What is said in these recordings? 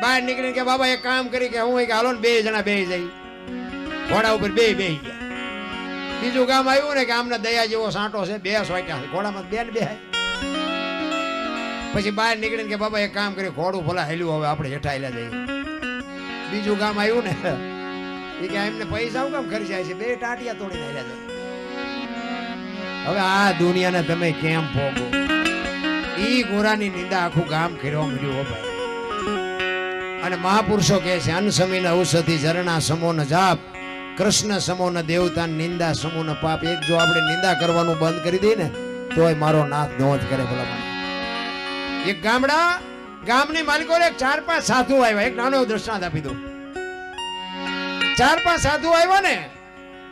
બહાર નીકળીને કે બાબા એક કામ કરી કે હું કે હાલો ને 2 જણા બેહી જઈ ઘોડા ઉપર બેહી ગયા. બીજું ગામ આવ્યું ને કે આમને દયા જેવો સાંટો છે 2 સોટ્યા ઘોડામાં 2 ને બેહાય. પછી બહાર નીકળીને કે બાબા એક કામ કરી ઘોડું ભલા હેલ્યું હવે આપણે હેઠા હેલા જઈએ. બીજું ગામ આવ્યું ને એ કે એમને પૈસા કામ ખર્ચાય છે 2 ટાટિયા તોડીને હેલા જાય. હવે આ દુનિયાને તમે કેમ ભોગો? ઈ ગોરાની નિંદા આખું ગામ ખેરવા મળ્યું હો ભાઈ. અને મહાપુરુષો કહે છે અન્ન સમીન ઔષધિ ઝરણા સમો ન જાપ કૃષ્ણ સમો ન દેવતા નિંદા સમો ન પાપ. એક જો આપણે નિંદા કરવાનું બંધ કરી દઈએ ને તોય મારો નાથ નો જ કરે. ભલા એક ગામની માલિકો 4-5 સાધુ આવ્યા. એક નાનો દ્રષ્ટાંત આપી દો. 4-5 સાધુ આવ્યા ને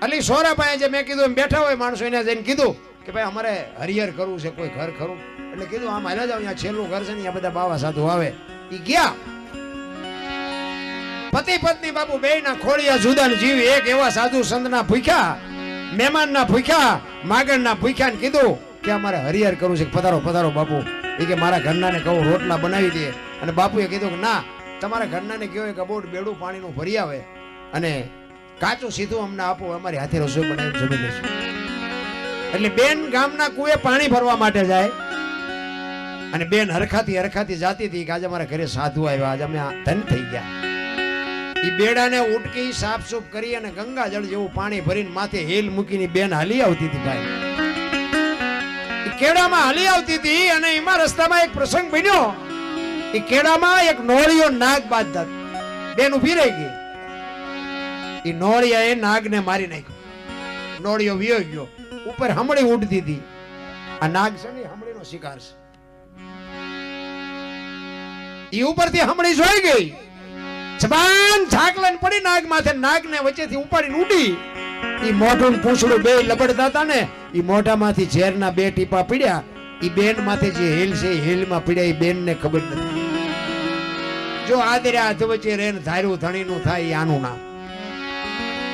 અલી સોરા પાસે જે મેં કીધું એમ બેઠા હોય માણસો એને જઈને કીધું કે ભાઈ અમારે હરિહર કરવું છે કોઈ ઘર ખરું. એટલે કીધું આમ હાલ્યા જાવ અહીંયા છેલ્લું ઘર છે ને અહીંયા બધા બાવા સાધુ આવે. ઈ ગયા પતિ પત્ની બાપુ બે ના ખોડિયા જુદા જીવ એક એવા સાધુ સંતના ભૂખ્યા મહેમાનના ભૂખ્યા માગણના ભૂખ્યા ને કીધું કે અમારે હરિહર કરવું છે. પધારો પધારો બાપુ. એ કે મારા ઘરના ને કહું રોટલા બનાવી દે. અને બાપુએ કીધું કે ના તમારા ઘરના ને કહો કે બોટ બેડું પાણીનું ભરી આવે અને કાચું સીધું અમને આપો અમારી હાથે રસોઈ બનાવી જમી લેશું. એટલે બેન ગામના કુએ પાણી ભરવા માટે જાય અને બેન હરખાતી જાતી હતી કે આજે અમારા ઘરે સાધુ આવ્યા આજે અમે ધન થઈ ગયા. એ બેડાને ઉટકી સાફસૂફ કરી અને ગંગાજળ જેવું પાણી ભરીને માથે હેલ મૂકીને બેન હાલી આવતી હતી ભાઈ. કેડામાં હાલી આવતી હતી અને એમાં રસ્તામાં એક પ્રસંગ બન્યો. એ કેડામાં એક નોળિયો નાગ બાંધતા બેન ઉભી રહી ગઈ. એ નોળિયાએ નાગને મારી નાખ્યો. નોળિયો વિયો ગયો. ઉપર હમણી ઉડતી હતી. આ નાગ છે ને હમણીનો શિકાર છે. એ ઉપરથી હમણી જોઈ ગઈ. જબાન ઝાકલન પડી નાગ માથે. નાગને વચ્ચેથી ઉપાડીને ઉડી. ઈ મોઢું પૂંછડું બે લબડતા હતા ને ઈ મોઢામાંથી ઝેરના 2 ટીપા પીડ્યા. ઈ બેન માથે જે હેલ છે હેલમાં પીડ્યા. ઈ બેનને ખબર નથી. જો આદરે હાથ વચ્ચે રેન ધાર્યું ધણીનું થાય આનું નામ.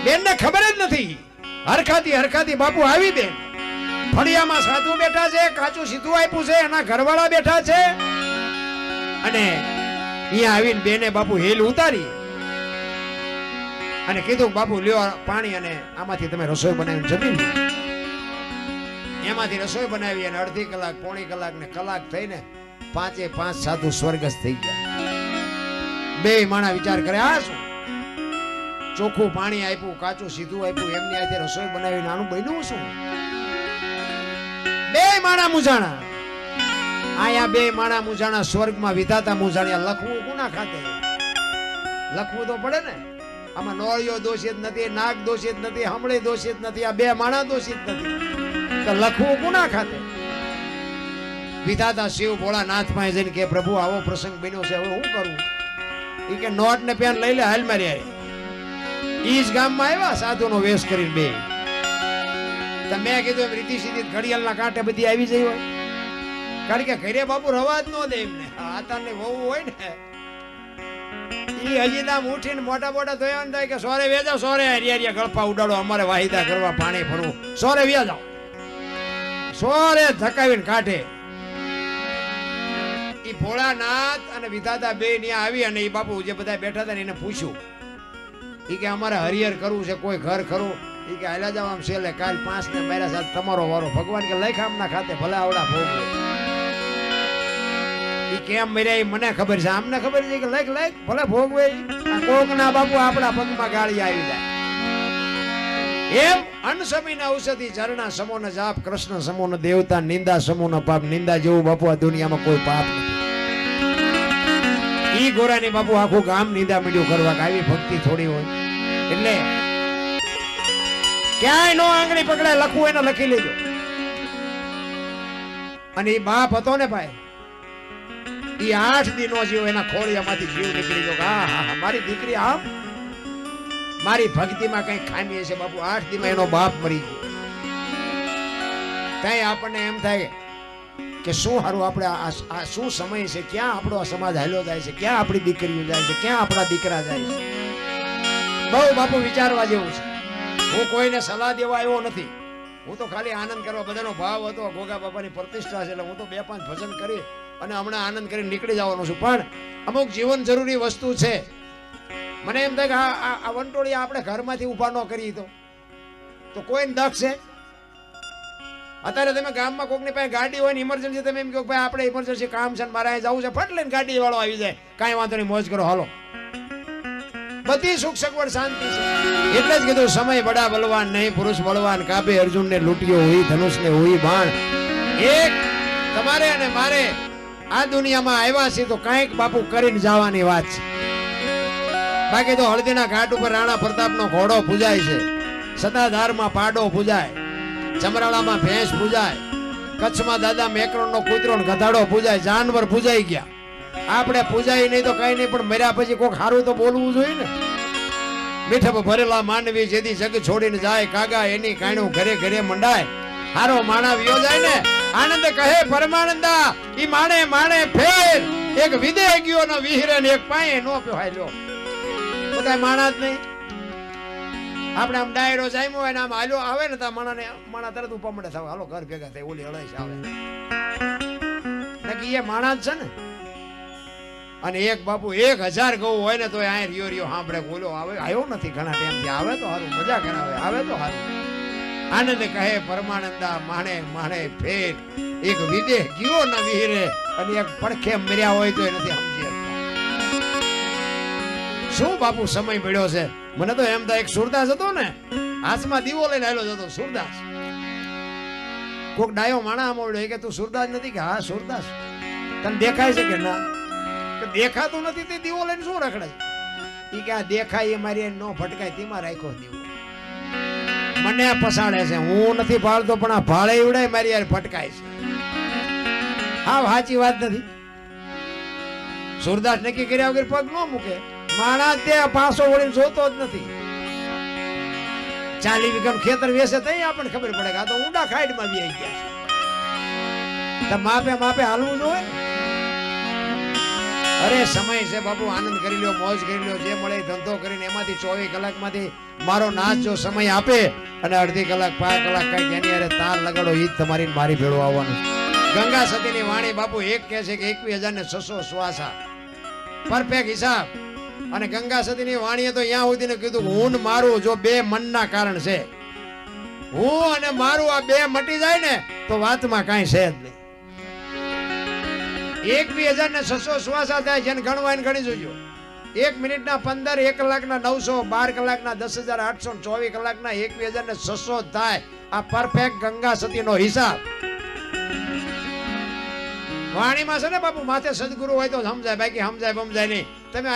બેનને ખબર જ નથી. હરખાતી બાપુ આવી બેન ફળિયામાં સાધુ બેઠા છે. કાચું સીધું આપ્યું છે. એના ઘરવાળા બેઠા છે. અને અહીંયા આવીને બેને બાપુ હેલ ઉતારી અને કીધું બાપુ લ્યો પાણી અને આમાંથી તમે રસોઈ બનાવીને જમી લો. એમાંથી રસોઈ બનાવી અને અડધી કલાક પોણી કલાક ને કલાક થઈને 5 સાધુ સ્વર્ગસ્થ થઈ ગયા. 2 માણા વિચાર કરે આ શું ચોખ્ખું પાણી આપ્યું કાચું સીધું આપ્યું એમની હાથે રસોઈ બનાવીને આનું બન્યું શું? 2 માણા મૂંઝાણા. આયા 2 માણા મૂંઝાણા સ્વર્ગમાં વિધાતા મૂંઝાણ્યા. લખવું કોના ખાતે? લખવું તો પડે ને. આમાં નોળિયો દોષિત નથી, નાગ દોષિત નથી, હમણે દોષિત નથી, આ 2 માણા દોષિત નથી. તો લખવું કોના ખાતે? વિધાતા શિવ ભોળાનાથ પાસે જઈને કે પ્રભુ આવો પ્રસંગ બન્યો છે હવે હું કરું? એ કે નોટ ને પેન લઈ લે હાલ મારી આવી. ઈ જ ગામમાં આવ્યા સાધુનો વેશ કરીને 2. તમે કીધું એમ રીતિ સીધી ઘડિયાળના કાંઠે બધી આવી જઈ હોય. કારણ કે ઘરે બાપુ રવા જ ન દે એમને. આતાને વહુ હોય ને ઈ હજી નામ ઉઠીને મોટા ધોયા થાય કે સોરે વેજા સોરે હરિયા ગળપા ઉડાડો અમારે વાહિદા કરવા પાણી ભરવું સોરે વ્યા જાઓ. સોરે ધકાવીને કાઢે. ઈ ભોળાનાથ અને વિધાતા 2 ત્યાં આવી અને ઈ બાપુ જે બધા બેઠા હતા ને એને પૂછ્યું. ઈ કે અમારે હરિહર કરવું છે કોઈ ઘર ખરું? ઈ કે હાલ્યા જાવ આમ છેલ્લે કાલ 5 ને મારા સાથે તમારો વારો. ભગવાન કે લખ આમના ખાતે ભલે આવડા ભોગ. ઈ કેમ મર્યા ઈ મને ખબર છે. આમને ખબર છે કે લખ ભલે ભોગવે. આ કોકના બાપુ આપણા પગમાં ગાળી આવી જાય. એમ અન્ન સમીન ઔષધિ ઝરણા સમો ન જાપ કૃષ્ણ સમો ન દેવતા નિંદા સમો ન પાપ. નિંદા જેવું બાપુ આ દુનિયામાં કોઈ પાપ નથી. ઈ ગોરાની બાપુ આખું ગામ નિંદા મીડિયું કરવા. આવી ભક્તિ થોડી હોય એટલે ક્યાંય નો આંગળી પકડાય. લખવું એને લખી લેજો. અને એ બાપ હતો ને ભાઈ ઈ 8 દિનો જીવ એના ખોળિયામાંથી જીવ નીકળી ગયો. હા મારી દીકરી આમ મારી ભક્તિમાં કઈ ખામી હશે બાપુ. 8 દીમાં એનો બાપ મરી ગયો. ત્યાં આપણને એમ થાય કે શું હારું આપણે આ શું સમય છે? ક્યાં આપણો સમાજ હાલ્યો જાય છે? ક્યાં આપણી દીકરીઓ જાય છે? ક્યાં આપણા દીકરા જાય છે? બહુ બાપુ વિચારવા જેવું છે. હું કોઈને સલાહ દેવા આવ્યો નથી. હું તો ખાલી આનંદ કરવા બધાનો ભાવ હતો. ગોગા બાપાની પ્રતિષ્ઠા છે એટલે હું તો 2-5 ભજન કરી અને હમણાં આનંદ કરીને નીકળી જવાનું છું, પણ અમુક જીવન જરૂરી વસ્તુ છે. મને એમ થાય કે આ વંટોળિયા આપણે ઘરમાંથી ઊભા ન કરી તો કોઈને દખ છે? અત્યારે તમે ગામમાં કોકની પાસે ગાડી હોય ને ઇમરજન્સી, તમે એમ કહો ભાઈ આપણે ઇમરજન્સી કામ છે મારે અહીં જવું છે, ફટ લઈને ગાડી વાળો આવી જાય, કાંઈ વાંધો નહીં, મોજ કરો, હાલો. બધી સુખ સગવડ શાંતિ છે. એટલે જ કીધું સમય બડા બલવાન નહીં, પુરુષ બળવાન. કાબે અર્જુન ને લૂંટ્યો હોય, ધનુષ ને હોય બાણ. એક તમારે અને મારે આ દુનિયામાં આવ્યા છે તો કાંઈક બાપુ કરીને જવાની વાત છે. બાકી તો હળદીના ઘાટ ઉપર રાણા પ્રતાપનો ઘોડો પૂજાય છે, સતાધારમાં પાડો પૂજાય, ચમરાળામાં ભેંસ પૂજાય, કચ્છમાં દાદા મેકરણનો કૂતરો ને ગધાડો પૂજાય, જાનવર પૂજાઈ ગયા. આપણે પૂજાય નહીં તો કઈ નહીં, પણ મર્યા પછી કોક સારું તો બોલવું જોઈએ ને. મીઠપ ભરેલા માંડવી જેથી જગ છોડીને જાય, કાગા એની કાણું ઘરે ઘરે મંડાય. હારો માણા વિયો જાય ને, આનંદ કહે પરમાનંદા, ઈ માણે માણે ફેર. એક વિદેહ ગયો ન વિહરે ને એક પાયે નો પહોંચાય લ્યો. બધા માણા જ નહીં. આપણે આમ ડાયરો જામ્યો હોય ને આમ હાલ્યો આવે ને તો માણા તરત ઉપર મળે થાવ, હાલો ઘર ભેગા થાય, ઓલી અળાઈશ આવે. નકી એ માણા જ છે ને. અને એક બાપુ 1000 ગૌ હોય ને તો આ રિયો રિયો સાંભળે, બોલો આવે આવ્યો નથી ઘણા ટાઈમથી, આવે તો સારું, મજા કરાવે, આવે તો સારું. આનંદ કહે પરમાનંદા, માણે માણે ફેર. એક વિદેહ ગયો ન વિહરે, અને એક પડખે મર્યા હોય તો એ નથી સમજી શકતા. શું બાપુ સમય મળ્યો છે. મને તો એમ થાય એક સુરદાસ હતો ને, હાથમાં દીવો લઈને આવેલો જતો સુરદાસ. કોક ડાયો માણા મળ્યો કે તું સુરદાસ નથી? કે હા સુરદાસ. તને દેખાય છે કે ના? કે દેખાતું નથી તે દીવો લઈને શું રખડે? ઈ કે આ દેખાય એ મારી નો ભટકાય તેમાં રાખ્યો દીવો. મને પસાડે છે, હું નથી ભાળતો પણ આ ભાળે ઉડાય મારી યાર ભટકાય છે. હા સાચી વાત નથી. સુરદાસ નક્કી કર્યા વગર પગ ન મૂકે. માણસ તે પાસો વળીને જોતો જ નથી. 40 વીઘાનું ખેતર વેસે તઈ આપણને ખબર પડે કે આ તો ઊંડા ખાઈડમાં વી આવી ગયા છે. તો માપે માપે હાલવું જોઈએ. અરે સમય છે બાપુ, આનંદ કરી લ્યો, મોજ કરી લ્યો, જે મળે ધંધો કરીને એમાંથી 24 કલાકમાંથી મારો નાચ જો સમય આપે અને અડધી કલાક 5 કલાક કઈ એની અરે તાર લગાડો, ઈ જ તમારી મારી ભેળો આવવાનું. ગંગા સતીની વાણી બાપુ એક કહે છે કે 21,600 શ્વાસા, પરફેક્ટ હિસાબ. અને ગંગા સતીની વાણીએ તો અહીંયા સુધીને કીધું હું ને મારું જો બે મનના કારણ છે, હું અને મારું આ બે મટી જાય ને તો વાતમાં કાંઈ છે જ નહીં. 21,600 શ્વાસા થાય, જેને ગણવા એને ગણી જોજો. 1 મિનિટના 15, 1 કલાકના 900, 12 કલાકના 10,800, 24 કલાકના 21,600 થાય. આ પરફેક્ટ ગંગા સતીનો હિસાબ. વાણીમાં છે ને બાપુ, માથે સદગુરુ હોય તો સમજાય, બાકી સમજાય નહીં. તમે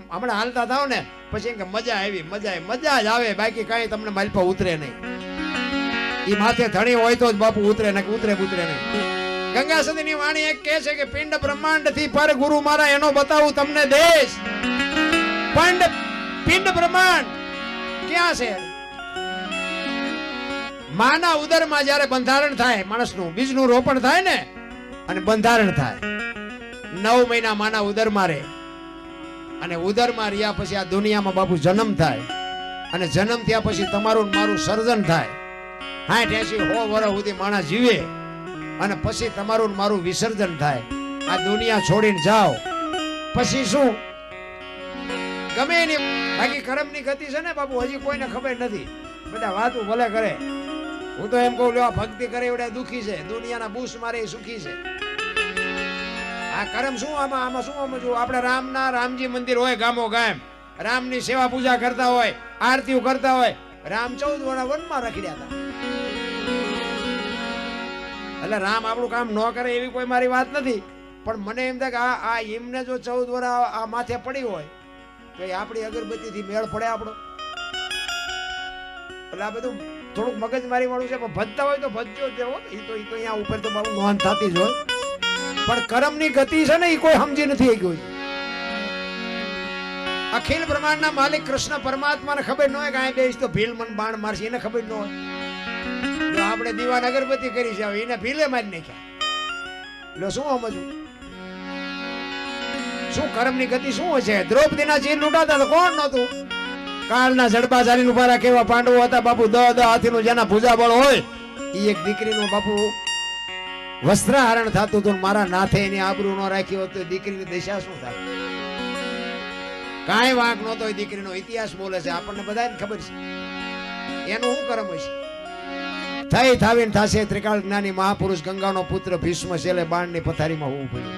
હમણાં હાલતા થાવ ને પછી કે મજા આવી, મજા જ આવે, બાકી કઈ તમને માલપા ઉતરે નહીં. ઈ માથે ધણી હોય તો જ બાપુ ઉતરે ને, ઉતરે નહીં. ગંગા સતીની વાણી એક કહે છે કે પિંડ બ્રહ્માંડ થી પર ગુરુ મારા એનો બતાવું તમને દેશ. પિંડ બ્રહ્માંડ ક્યાં છે? માના ઉદરમાં જ્યારે બંધારણ થાય, માણસનું બીજનું રોપણ થાય ને અને બંધારણ થાય, 9 મહિના માના ઉદરમાં રહે. અને ઉદરમાં રહ્યા પછી આ દુનિયામાં બાપુ જન્મ થાય, અને જન્મ થયા પછી તમારું મારું સર્જન થાય. 60, 80, 100 વર્ષ સુધી માણસ જીવે, અને પછી તમારું મારું વિસર્જન થાય. આ દુનિયા છોડીને જાઓ પછી શું? ગમે એની બાકી કર્મની ગતિ છે ને બાપુ, હજી કોઈને ખબર નથી. બધા વાતું ભલે કરે, હું તો એમ કહું લ્યો ભક્તિ કરે એવડા દુખી છે, દુનિયાના બૂસ મારે સુખી છે. આ કર્મ શું? આમાં શું સમજવું? આપણે રામજી મંદિર હોય ગામો ગામ, રામની સેવા પૂજા કરતા હોય, આરતીઓ કરતા હોય. રામ 14 વર્ષ વનમાં રખડ્યા હતા. એટલે રામ આપણું કામ ન કરે એવી કોઈ મારી વાત નથી, પણ મને એમ થાય કે આ એમને જો 14 વર્ષ આ માથે પડી હોય તો એ આપણી અગરબત્તીથી મેળ પડે આપણો. એટલે આ બધું થોડુંક મગજમારી વાળું છે, પણ ભજતા હોય તો ભજજો જ હો. એ તો અહીંયા ઉપર તો બાબુ નોંધ થતી જ હોય, પણ કર્મની ગતિ છે ને એ કોઈ સમજી નથી ગયું. અખિલ બ્રહ્માંડના માલિક કૃષ્ણ પરમાત્માને ખબર ન હોય કે આ બેસ તો ભીલ મન બાણ મારશે, એને ખબર ન હોય. જો આપણે દીવાન અગરબત્તી કરી છે, એને ભીલે મારી નાખ્યા. એટલે શું સમજવું? શું કર્મની ગતિ શું છે? દ્રૌપદીના ચીર લૂંટાતા તો કોણ નહોતું? કાળના જડબા ચાલીને ઉભા રાખે એવા પાંડવો હતા બાપુ. 10 હાથીનું જેના ભુજા બળ હોય એ એક દીકરીનું બાપુ વસ્ત્રહરણ થતું હતું, મારા નાથે એની આબરૂ ન રાખી હોત તો દીકરીની દશા શું થાય? કાંઈ વાંક નહોતો. દીકરીનો ઇતિહાસ બોલે છે, આપણને બધાને ખબર છે એનું શું કર્મ હશે. થઈ થાવીને થાશે ત્રિકાળ જ્ઞાની મહાપુરુષ ગંગાનો પુત્ર ભીષ્મ છેલ્લે બાણની પથારીમાં હોવું પડ્યું.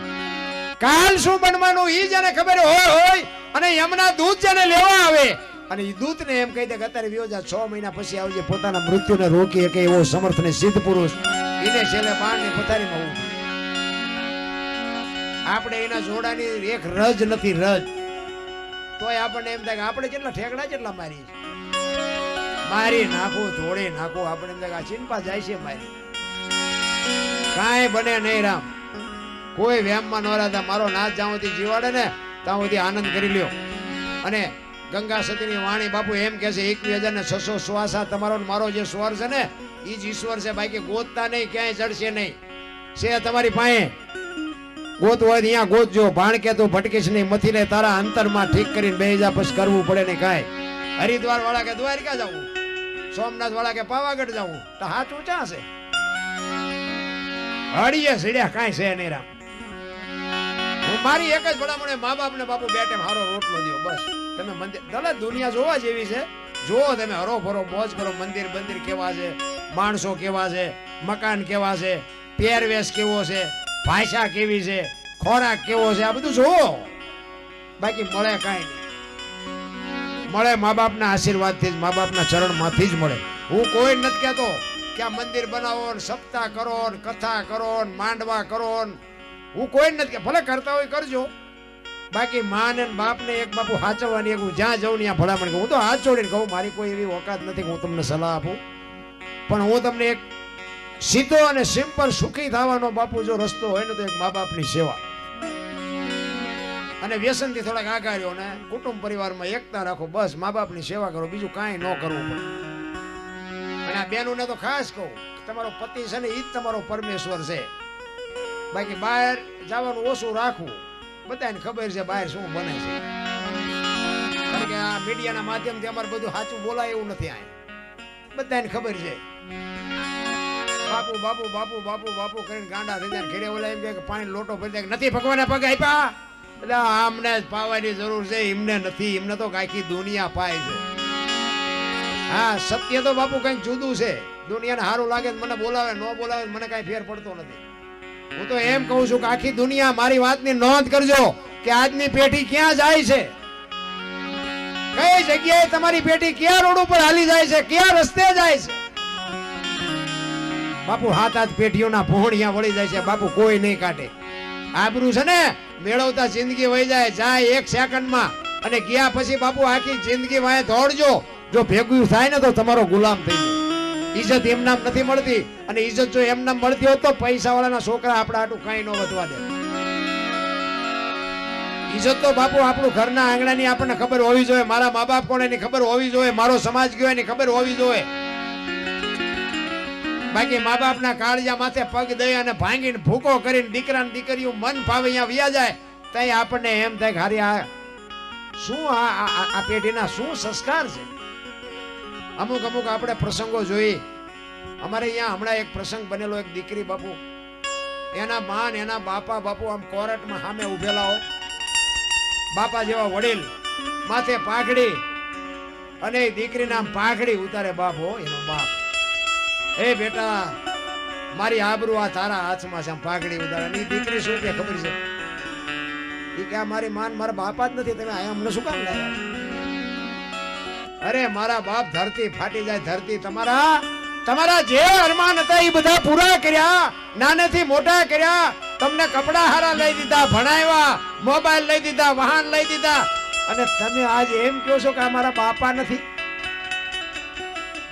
કાલ શું બનવાનું ઈ જેને ખબર હોય અને યમના દૂત જેને લેવા આવે અને ઈ દૂતને એમ કહી દે કે અત્યારે વિયોજા 6 મહિના પછી આવજે, પોતાના મૃત્યુને રોકી શકે એવો સમર્થ ને સિદ્ધ પુરુષ એને છેલ્લે બાણની પથારીમાં હોવું. આપણે એના જોડાની એક રજ નથી, રજ તોય આપણને એમ થાય કે આપણે કેટલા ઠેકડા કેટલા મારી નાખું થોડી નાખું. આપણે એમ થાય ચિંપા જાય છે મારી. કાંઈ બને નહીં રામ. કોઈ વ્યામમાં ન રહેતા. મારો નાથ જ્યાં સુધી જીવાડે ને ત્યાં સુધી આનંદ કરી લ્યો. અને ગંગા સતીની વાણી બાપુ એમ કે છે 21,600 શ્વાસા તમારો મારો જે સ્વર છે ને એ જ ઈશ્વર છે. બાકી ગોતતા નહીં, ક્યાંય ચડશે નહીં. છે તમારી પાસે ગોત હોય અહીંયા ગોતજો. ભાણ કે તું ભટકીશ નહીં, મથી ને તારા અંતરમાં ઠીક કરીને બે જા પછી કરવું પડે નહીં કાંઈ. હરિદ્વાર વાળા કે દ્વારકા જવું, સોમનાથ વાળા કે પાવાગઢ જવું, તો હાથ ઊંચા છે. હળીએ સીડ્યા કાંઈ છે નહીં રામ. હું મારી એક જ ભલામણ, મા બાપ ને બાપુ બે ટાઈમ હારો રોટલો દો બસ. તમે મંદિર ભલે દુનિયા જોવા જેવી છે, જુઓ તમે, હરો ફરો મોજ કરો. મંદિર બંદિર કેવા છે, માણસો કેવા છે, મકાન કેવા છે, પહેરવેશ કેવો છે, ભાષા કેવી છે, ખોરાક કેવો છે, આ બધું જુઓ. બાકી મળે કાંઈ નહીં. મળે મા બાપના આશીર્વાદથી જ, મા બાપના ચરણમાંથી જ મળે. હું કોઈ નથી કહેતો કે આ મંદિર બનાવો ને સપ્તાહ કરો ને કથા કરો ને માંડવા કરો ને, હું કોઈ નથી કે ભલે કરતા હોય કરજો. બાકી માં ને બાપ ને એક બાપુ સાચવવાની એક હું જ્યાં જઉં ત્યાં ભલામણ કહું. હું તો હાથ જોડીને કહું, મારી કોઈ એવી ઓકાત નથી કે હું તમને સલાહ આપું, પણ હું તમને એક સીધો અને સિમ્પલ સુખી થવાનો બાપુ જો રસ્તો હોય ને તો એક મા બાપની સેવા અને વ્યસનથી થોડાક આગળ રહ્યો ને કુટુંબ પરિવારમાં એકતા રાખો. બસ મા બાપની સેવા કરો, બીજું કાંઈ ન કરવું પડે. અને આ બેનોને તો ખાસ કહું, તમારો પતિ છે ને એ જ તમારો પરમેશ્વર છે. બાકી બહાર જવાનું ઓછું રાખવું. બધાને ખબર છે બહાર શું બને છે, કારણ કે આ મીડિયાના માધ્યમથી અમારે બધું સાચું બોલાય એવું નથી. આ બધાને ખબર છે. બાપુ બાપુ બાપુ બાપુ બાપુ કરીને ગાંડા થઈ જાય. ઘરે ઓલા એમ કે પાણી લોટો ભરી દે, નથી ભગવાને પગ આપ્યા એટલે આમને જ પાવાની જરૂર છે, એમને નથી. એમને તો આખી દુનિયા પાય છે. હા, સત્ય તો બાપુ કઈક જુદું છે. દુનિયાને સારું લાગે મને બોલાવે, ન બોલાવે મને કઈ ફેર પડતો નથી. હું તો એમ કહું છું કે આખી દુનિયા મારી વાતની નોંધ કરજો કે આજની પેઢી ક્યાં જાય છે, કઈ જગ્યાએ તમારી પેઢી ક્યાં રોડ ઉપર હાલી જાય છે, ક્યાં રસ્તે જાય છે. બાપુ હાથ હાથ પેઢીઓના ભોણિયા વળી જાય છે. બાપુ કોઈ નહીં કાઢે. આબરૂ છે ને મેળવતા જિંદગી વહી જાય એક સેકન્ડમાં. અને ગયા પછી બાપુ આખી જિંદગી વાંહે દોડજો. જો ભેગું થાય ને તો તમારો ગુલામ થઈ જાય. ઇજ્જત એમ નામ નથી મળતી. અને ઇજ્જત જો એમ નામ મળતી હોત તો પૈસા વાળાના છોકરા આપણા હાટું કઈ ન વધવા દે. ઇજ્જત તો બાપુ આપણું ઘરના આંગણાની આપણને ખબર હોવી જોઈએ. મારા મા બાપ કોણ એની ખબર હોવી જોઈએ. મારો સમાજ કયો એની ખબર હોવી જોઈએ. બાકી મા બાપના કાળજા માથે પગ દઈ અને ભાંગીને ભૂકો કરીને દીકરા દીકરીઓ મન ભાવે અહીંયા વ્યા જાય ત્યાં આપણને એમ થાય કે હારી આ શું આ પેઢીના શું સંસ્કાર છે. અમુક અમુક આપણે પ્રસંગો જોઈ. અમારે અહીંયા હમણાં એક પ્રસંગ બનેલો. એક દીકરી બાપુ, એના માન એના બાપા બાપુ આમ કોર્ટમાં સામે ઉભેલા હો, બાપા જેવા વડીલ, માથે પાઘડી, અને દીકરીના આમ પાઘડી ઉતારે બાપ હો, એનો બાપ. એ બેટા મારી આબરૂ આ તારા હાથમાં છે, આમ પાઘડી ઉતારે. એ દીકરી શું કે ખબર છે, એ કે મારી માન મારા બાપા જ નથી, તમે અહીંયા અમને શું કામ લાવ્યા? અરે મારા બાપ ધરતી ફાટી જાય. ધરતી તમારા જે અરમાન હતા એ બધા પૂરા કર્યા, નાનેથી મોટા કર્યા. તમને કપડા હારા લઈ દીધા, ભણાવ્યા, મોબાઈલ લઈ દીધા, વાહન લઈ દીધા, અને તમે આજ એમ કહો છો કે મારા બાપા નથી.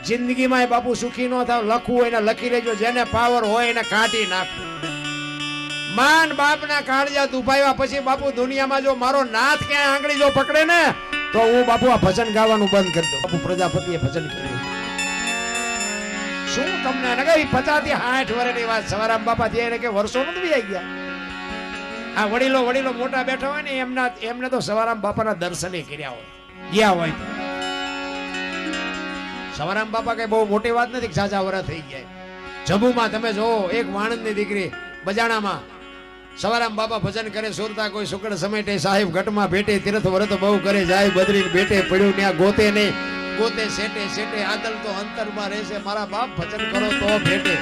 જિંદગીમાં બાપુ સુખી ન થાવ. લખવું હોય ને લખી લેજો. જેને પાવર હોય એને કાઢી નાખવું. માન બાપના કાળજા દુભાવ્યા પછી બાપુ દુનિયામાં જો મારો નાથ ક્યાંય આંગળી જો પકડે ને તો હું બાપુ આ ભજન ગાવાનું બંધ કરી દઉં. બાપુ પ્રજાપતિએ ભજન કર્યું. શું તમને 50 થી 60 વર્ષની વાત. સવારામ બાપા જે કે વર્ષો નથી આવી ગયા. આ વડીલો મોટા બેઠા હોય ને એમને તો સવારામ બાપાના દર્શને કર્યા હોય, ગયા હોય. સવારામ બાપા કઈ બહુ મોટી વાત નથી. ઝાઝા વર્ષ થઈ ગયા. જબુમાં તમે જો એક વાણંદની દીકરી બજાણામાં સવારામ બાપા ભજન કરે સુરતા કોઈ સુકડ સમેટે સાહેબ ઘટમાં ભેટે તીર્થ વ્રત બહુ કરે જાય બદરી ભેટે પડ્યું ત્યાં ગોતે નહીં ગોતે સેટે સેટે આદલ તો અંતરમાં રહેશે મારા બાપ ભજન કરો તો ભેટે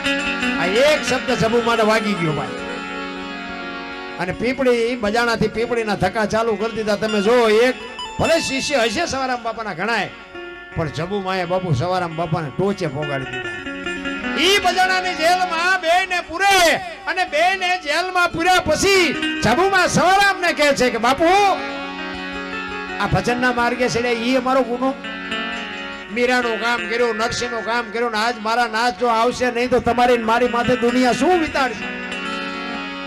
આ એક શબ્દ જબુ માટે વાગી ગયો ભાઈ અને પીપળી બજાણાથી પીપળીના ધક્કા ચાલુ કરી દીધા તમે જો એક ભલે શિષ્ય હશે સવારામ બાપાના ઘણાય પણ જબુ માએ બાપુ સવારામ બાપાને ટોચે પોગાડી દીધા ઈ બજાણાની જેલમાં બેને પૂરે અને બેને જેલમાં પૂર્યા પછી જબુમાં સવારામને કહે છે કે બાપુ આ ભજનના માર્ગે છે ઈ અમારો ગુનો મીરાનું કામ કર્યું નરસિંહનું કામ કર્યું ને આજ મારા નાથ જો આવશે નહીં તો તમારી મારી માથે દુનિયા શું વિતાડશે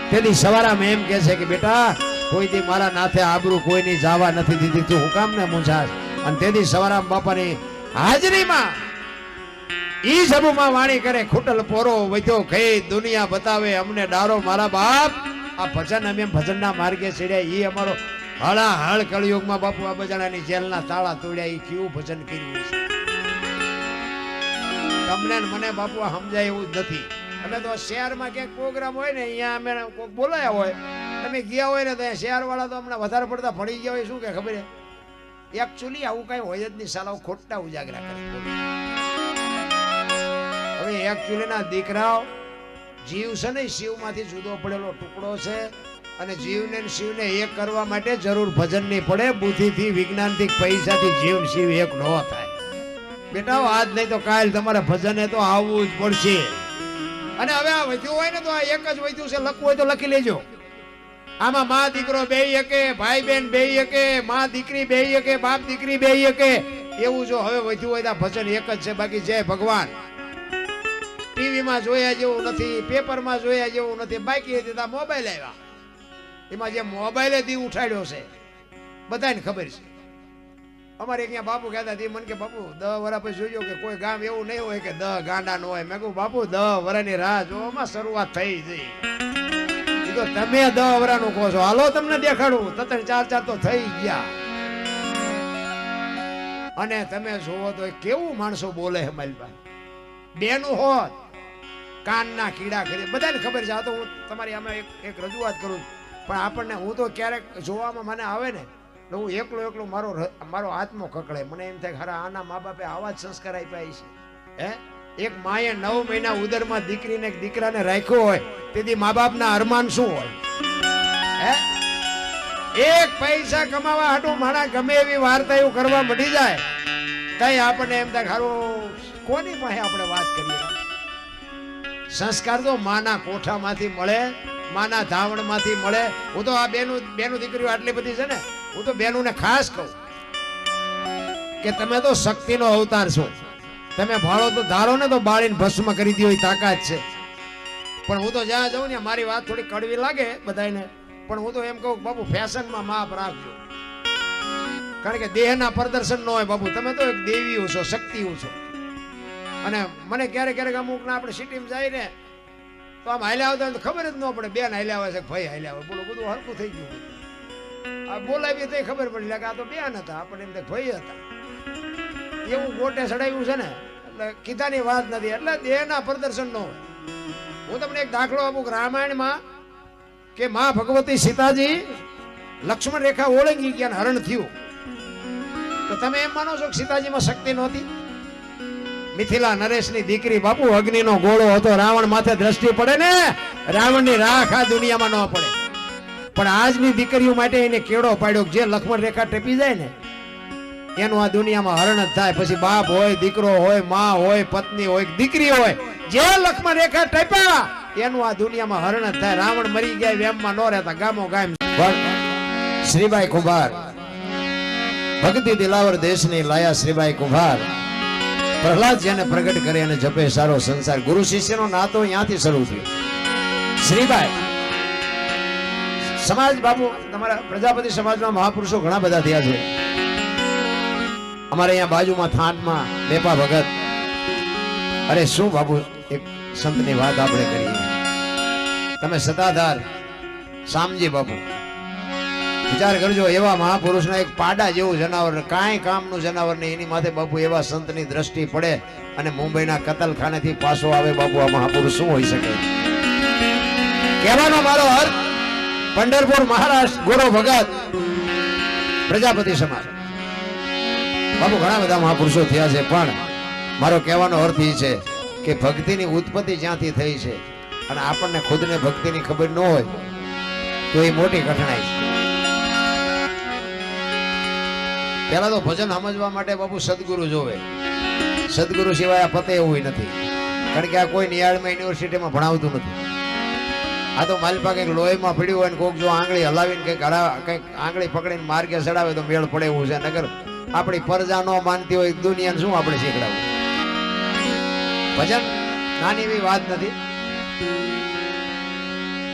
તેથી સવારામ એમ કહે છે કે બેટા કોઈ દી મારા નાથે આબરૂ કોઈની જાવા નથી દીધી તું હું કામ ને મૂંઝાશ અને તેથી સવારામ બાપાની હાજરીમાં ઈ જબુમાં વાણી કરે ખૂટલ પોરો વધ્યો ખઈ દુનિયા બતાવે અમને ડારો મારા બાપ આ ભજન અમે ભજનના માર્ગે ચડ્યા ઈ અમારો હળા હળ કળયુગમાં બાપુ આ બજાણાની જેલના તાળા તોડ્યા ઈ કેવું ભજન કર્યું છે તમને મને બાપુ સમજાય એવું જ નથી અમે તો શહેરમાં ક્યાંક પ્રોગ્રામ હોય ને અહીંયા અમે કોઈક બોલાયા હોય તમે ગયા હોય ને તો શહેર વાળા તો હમણાં વધારે પડતા ભણી ગયા હોય શું કે ખબર એકચ્યુઅલી આવું કઈ હોય જ નહીં સાલા ખોટા ઉજાગરા કરે હવે એકચ્યુઅલી ના દીકરાઓ જીવ છે ને શિવમાંથી જુદો પડેલો ટુકડો છે અને જીવને શિવને એક કરવા માટે જરૂર ભજનની પડે બુદ્ધિથી વિજ્ઞાનથી પૈસાથી જીવ શિવ એક ન થાય બેટા આજ નહીં તો કાલ તમારે ભજને તો આવવું જ પડશે અને હવે આ વધ્યું હોય ને તો આ એક જ વધ્યું છે લખવું હોય તો લખી લેજો આમાં માં દીકરો બે એકે ભાઈ બેન બે એકે માં દીકરી બે એકે બાપ દીકરી બે એકે એવું જો હવે વધ્યું હોય તો ભજન એક જ છે બાકી જય ભગવાન ટીવીમાં જોયા જેવું નથી પેપરમાં જોયા જેવું નથી બાકી હતી મોબાઈલ આવ્યા એમાં જે મોબાઈલે દી ઉઠાડ્યો છે બધાને ખબર છે અમારે અહીંયા બાપુ કહેતા હતી મને કે બાપુ 10 વર્ષ પછી જોજો કે કોઈ ગામ એવું નહીં હોય કે 10 ગાંડા ન હોય મેં કહું બાપુ 10 વર્ષની રાહ જોવામાં શરૂઆત થઈ જઈ તો તમે 10 વર્ષનું કહો છો હાલો તમને દેખાડું 3-4 તો થઈ ગયા અને તમે જોવો તો કેવું માણસો બોલે છે મારી પાસે બેનું હોત કાનના કીડા કરી બધાને ખબર છે આ તો હું તમારી આમાં એક રજૂઆત કરું પણ આપણને હું તો ક્યારેક જોવામાં મને આવે ને હું એકલો મારો આત્મો કકડે મને એમ થાય ખરા આના મા બાપે આવા જ સંસ્કાર આપ્યા છે હે એક માએ 9 મહિના ઉદરમાં દીકરીને દીકરાને રાખ્યો હોય તેથી મા બાપના અરમાન શું હોય હે એક પૈસા કમાવા હાટું માણા ગમે એવી વાર્તા એવું કરવા મળી જાય કઈ આપણને એમ થાય ખરું કોની પાસે આપણે વાત કરીએ સંસ્કાર તો માના કોઠામાંથી મળે માના ધાવણમાંથી મળે હું તો આ બેનું દીકરીઓ આટલી બધી છે ને હું તો બેનુંને ખાસ કહું કે તમે તો શક્તિનો અવતાર છો તમે ભાળો તો ધારો ને તો બાળીને ભસ્મ કરી દો એ તાકાત છે પણ હું તો જ્યાં જાઉં ને મારી વાત થોડી કડવી લાગે બધાને પણ હું તો એમ કહું બાપુ ફેશનમાં માપ રાખજો કારણ કે દેહના પ્રદર્શન ન હોય બાપુ તમે તો એક દેવીઓ છો શક્તિઓ છો અને મને ક્યારેક અમુક ના આપણે સિટીમાં જાય ને તો આમ હાલ્યા આવતા તો ખબર જ ન પડે બેન હાલ્યા આવે છે ભાઈ હાલ્યા આવે બોલો બધું હલકું થઈ ગયું આ બોલાવી તો ખબર પડી કે આ તો બેન હતા આપણે એમ ભાઈ હતા એવું ગોટે ચડાવ્યું છે ને એટલે કીધાની વાત નથી એટલે દેહના પ્રદર્શન ન હોય હું તમને એક દાખલો આપું રામાયણમાં કે માં ભગવતી સીતાજી લક્ષ્મણ રેખા ઓળંગી ગયા હરણ થયું તો તમે એમ માનો છો કે સીતાજીમાં શક્તિ નહોતી મિથિલા નરેશની દીકરી બાપુ અગ્નિનો ગોળો હતો રાવણ માથે દ્રષ્ટિ પડે ને રાવણની રાખ આ દુનિયામાં ન પડે પણ આજની દીકરીઓ માટે એને કેળો પાડ્યો જે લક્ષ્મણ રેખા ટપી જાય ને એનું આ દુનિયામાં હરણ જ થાય પછી બાપ હોય દીકરો હોય માં હોય પત્ની હોય દીકરી હોય જે લક્ષ્મણ રેખા ટપ્યા એનું આ દુનિયામાં હરણ જ થાય રાવણ મરી ગયા વેમમાં ન રહેતા ગામો ગામ શ્રીબાઈ કુંભાર ભક્તિ દિલાવર દેશની લાયા શ્રીબાઈ કુંભાર પ્રહલાદ જેને પ્રગટ કરે અને જપે સારો સંસાર ગુરુ શિષ્યનો નાતો અહીંયાથી શરૂ થયો શ્રીબાઈ સમાજ બાપુ તમારા પ્રજાપતિ સમાજમાં મહાપુરુષો ઘણા બધા થયા છે અમારે અહીંયા બાજુમાં થાનમાં બેપા ભગત અરે શું બાપુ એક સંતની વાત આપણે કરીએ તમે સતાધાર શામજી બાપુ વિચાર કરજો એવા મહાપુરુષના એક પાડા જેવું જનાવર કાંઈ કામનું જનાવર નહીં એની માથે બાપુ એવા સંતની દ્રષ્ટિ પડે અને મુંબઈના કતલખાનેથી પાછો આવે બાપુ આ મહાપુરુષ શું હોઈ શકે કહેવાનો મારો અર્થ પંઢરપુર મહારાષ્ટ્ર ગોરો ભગત પ્રજાપતિ સમાજ બાપુ ઘણા બધા મહાપુરુષો થયા છે, પણ મારો કહેવાનો અર્થ એ છે કે ભક્તિની ઉત્પત્તિ જ્યાંથી થઈ છે અને આપણને ખુદને ભક્તિની ખબર ન હોય તો એ મોટી કઠણાઈ છે. પેલા તો ભજન સમજવા માટે બાપુ સદગુરુ જોવે. સદગુરુ સિવાય આ પતે એવું નથી, કારણ કે આ કોઈ નિયાળમાં યુનિવર્સિટીમાં ભણાવતું નથી. આ તો માલપા કંઈક લોહીમાં પીડ્યું હોય ને કોક જો આંગળી હલાવીને કંઈક આંગળી પકડીને માર્ગે ચડાવે તો મેળ પડે એવું છે. નગર આપણી પરજા ન માનતી હોય દુનિયાને શું આપણે શીખડાવું. ભજન નાની એવી વાત નથી.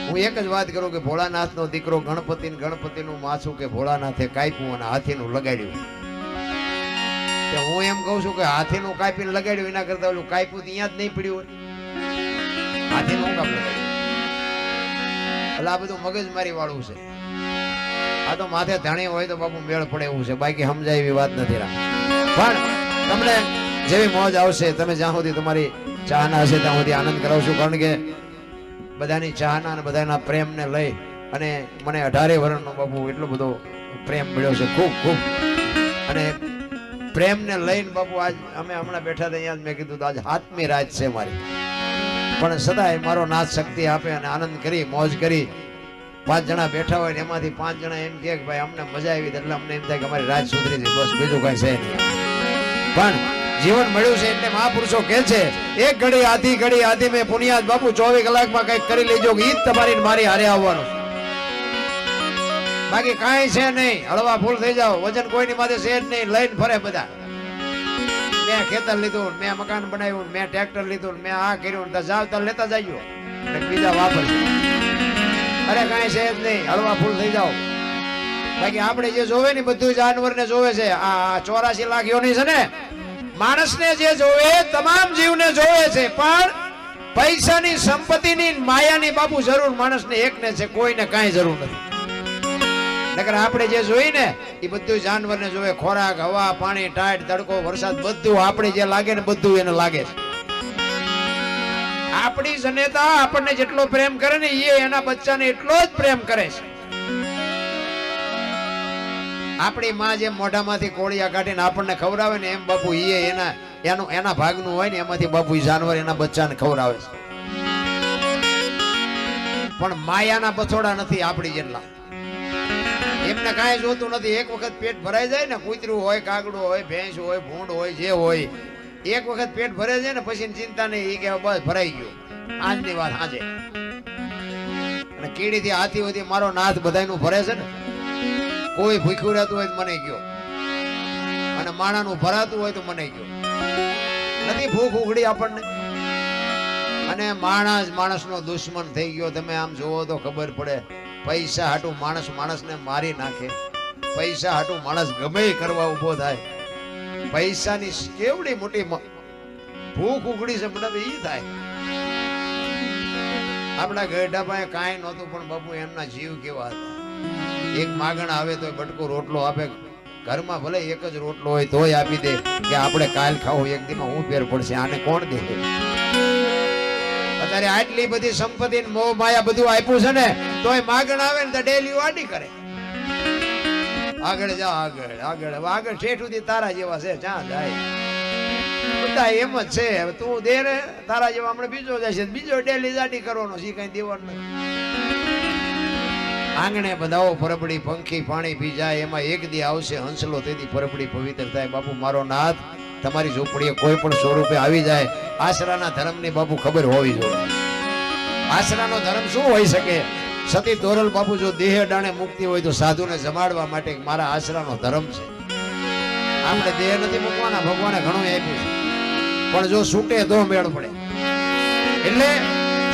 હું એક જ વાત કરું કે ભોળાનાથનો દીકરો ગણપતિનું માથું કે ભોળાનાથે કાપ્યું અને હાથીનું લગાડ્યું. હું એમ કહું છું કે હાથીનું કાપીને લગાડ્યું એના કરતા ઓલું કાપ્યું ત્યાં જ નહીં પડ્યું હોય. હાથીનું કાપ લગાડ્યું એટલે આ બધું મગજમારી વાળું છે. આ તો માથે ધણી હોય તો બાપુ મેળ પડે એવું છે, બાકી સમજાય એવી વાત નથી. પણ તમને જેવી મોજ આવશે, તમે જ્યાં સુધી તમારી ચાહના હશે ત્યાં સુધી આનંદ કરાવશું. કારણ કે બધાની ચાહના અને બધાના પ્રેમને લઈ અને મને 18 વર્ષનો બાપુ એટલો બધો પ્રેમ મળ્યો છે, ખૂબ ખૂબ. અને પ્રેમને લઈને બાપુ આજ અમે હમણાં બેઠા હતા અહીંયા, મેં કીધું આજ હાથમી રાત છે મારી, પણ સદાય મારો નાથ શક્તિ આપે અને આનંદ કરી મોજ કરી. 5 જણા બેઠા હોય ને એમાંથી 5 જણા એમ કહે કે ભાઈ અમને મજા આવી, એટલે અમને એમ થાય કે અમારી રાત સુધરી છે, બસ બીજું કઈ છે નહીં. પણ જીવન મળ્યું છે એટલે મહાપુરુષો કહે છે એક ઘડી આધી મેં પુનિયાદ બાપુ 24 કલાકમાં કઈક કરી લેજો, ઈ જ તમારી મારી હારે આવવાનું. બાકી કાંઈ છે નહીં, હળવા ફૂલ થઈ જાઓ, વજન કોઈની માથે છે જ નહીં, લઈને ફરે બધા. મેં ખેતર લીધું, મેં મકાન બનાવ્યું, મેં ટ્રેક્ટર લીધું, મેં આ કર્યું, જાવ તો લેતા જજો બીજા વાપરજો. અરે કાંઈ છે જ નહીં, હળવા ફૂલ થઈ જાઓ. બાકી આપણે જે જોવે ને બધું જાનવરને જોવે છે. આ 84 લાખ યોની છે ને, માણસને જે જોવે તમામ જીવને જોવે છે, પણ પૈસાની સંપત્તિની માયાની બાપુ જરૂર માણસને એકને છે, કોઈને કાંઈ જરૂર નથી. નકર આપણે જે જોઈ ને એ બધું જાનવરને જોવે, ખોરાક, હવા, પાણી, ટાઈટ, તડકો, વરસાદ બધું આપણે જે લાગે ને બધું એને લાગે છે. આપણી જનેતા આપણને જેટલો પ્રેમ કરે ને એ એના બચ્ચાને એટલો જ પ્રેમ કરે છે. આપણી માં જેમ મોઢામાંથી કોળિયા કાઢીને આપણને ખવડાવે ને એમ બાપુ એના ભાગનું હોય ને એમાંથી બાપુ જાનવર એના બચ્ચાને ખવડાવે છે. પણ માયાના બછોડા નથી આપણી જેટલા. એમને કાંઈ જોતું નથી. એક વખત પેટ ભરાઈ જાય ને, કૂતરું હોય, કાગડું હોય, ભેંસ હોય, ભૂંડ હોય, જે હોય, એક વખત પેટ ભરાઈ જાય ને પછી ચિંતા નહીં, એ કે બસ ભરાઈ ગયું, આજની વાત આજે. અને કીડીથી હાથી સુધી મારો નાથ બધાયનું ભરે છે ને. કોઈ ભૂખ્યું રહેતું હોય તો મને ગયો, અને માણાનું ભરાતું હોય તો મને ગયો. નથી ભૂખ ઉઘડી આપણને. અને માણસનો દુશ્મન થઈ ગયો. તમે આમ જોવો તો ખબર પડે. પૈસા હાટું માણસને મારી નાખે. પૈસા હાટું માણસ ગમે કરવા ઉભો થાય. પૈસાની કેવડી મોટી ભૂખ ઉઘડી છે મને તો ઈ થાય. આપણા ગઢા પાસે કાંઈ નહોતું, પણ બાપુ એમના જીવ કેવા હતા. એક માગણ આવે તો બટકો રોટલો આપે. ઘરમાં ભલે એક જ રોટલો હોય તોય આપી દે કે આપણે કાલ ખાવો, એક દીમાં હું ફેર પડશે, આને કોણ દે. અત્યારે આટલી બધી સંપત્તિ મોહ માયા બધું આપ્યું છે ને, તોય માગણ આવે ને તો ડેલી વાડી કરે. આગળ જા, આગળ ઠેઠ સુધી તારા જેવા છે, જ્યાં જાય બધા એમ જ છે. તું દે ને તારા જેવા હમણાં બીજો જશે, બીજો ડેલી જાડી કરવાનો છે, કઈ દેવાનું નથી. આંગણે બધાઓ પરબડી પંખી પાણી પી જાય, એમાં એક દી આવશે હંસલો, તેથી પરબડી પવિત્ર થાય. બાપુ મારો નાથ તમારી ઝૂંપડીએ કોઈ પણ સ્વરૂપે આવી જાય, આશરાના ધર્મની બાપુ ખબર હોવી જોઈએ. આશરાનો ધર્મ શું હોઈ શકે? સતી તોરલ બાપુ જો દેહ ડાણે મુક્તિ હોય તો સાધુને જમાડવા માટે મારા આશરાનો ધર્મ છે. આપણે દેહ નથી મૂકવાના, ભગવાને ઘણું આપ્યું છે, પણ જો છૂટે તો મેળ પડે. એટલે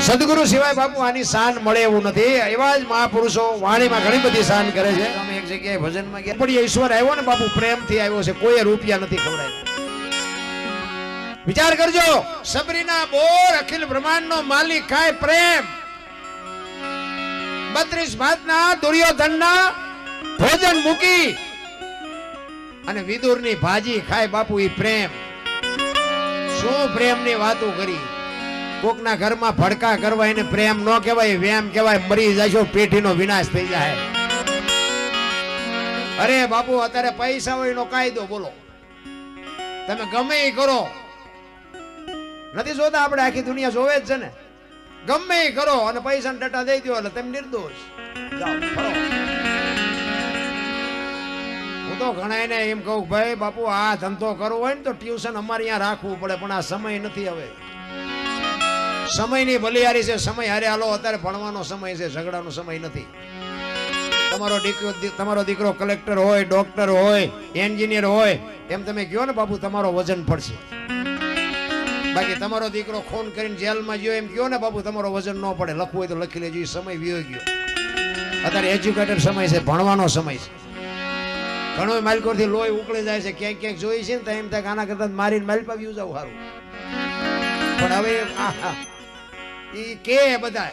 સદગુરુ સિવાય બાપુ આની શાન મળે એવું નથી. એવા જ મહાપુરુષો વાણીમાં ઘણી બધી શાન કરે છે. અમે એક જગ્યાએ ભજનમાં ગયા, પણ ઈશ્વર આવ્યો ને બાપુ પ્રેમથી આવ્યો છે, કોઈ રૂપિયા નથી ખવડાવ્યા. વિચાર કરજો, સબરીના બોર અખિલ બ્રહ્માંડનો માલિક ખાય પ્રેમ. 32 ભાતના દુર્યોધનના ભોજન મૂકી અને વિદુરની ભાજી ખાય બાપુ, ઈ પ્રેમ. શું પ્રેમની વાતો કરી. કોકના ઘરમાં ભડકા કરવા એને પ્રેમ ન કહેવાય, વેમ કહેવાય. મરી જશો, પેઢીનો વિનાશ થઈ જાય. અરે બાપુ, અત્યારે પૈસા હોય એનો કાયદો બોલો. તમે ગમે એ કરો, નથી જોતા આપણે? આખી દુનિયા જોવે જ છે ને. ગમે એ કરો અને પૈસા ડટા દઈ દો એટલે તમે નિર્દોષ જાઓ ફરો. હું તો ઘણા એને એમ કહું, ભાઈ બાપુ આ ધંધો કરવો હોય ને તો ટ્યુશન અમારે અહીંયા રાખવું પડે, પણ આ સમય નથી. હવે સમયની બલિયારી છે, સમય હારે હાલો. અત્યારે ભણવાનો સમય છે, ઝઘડાનો સમય નથી. તમારો દીકરો કલેક્ટર હોય, ડોક્ટર હોય, એન્જિનિયર હોય, એમ તમે કહો ને બાપુ તમારો વજન પડશે. બાકી તમારો દીકરો ખૂન કરીને જેલમાં ગયો એમ કહો ને બાપુ તમારો વજન ન પડે. લખવું હોય તો લખી લેજો, સમય વિયો ગયો. અત્યારે એજ્યુકેટેડ સમય છે, ભણવાનો સમય છે. ઘણો માલકોરથી લોહી ઉકળી જાય છે, ક્યાંક ક્યાંક જોઈ છે ને તો એમ થાય આના કરતા મારીને માલપા વ્યુ જાવ સારું. પણ હવે ઈ કે બધા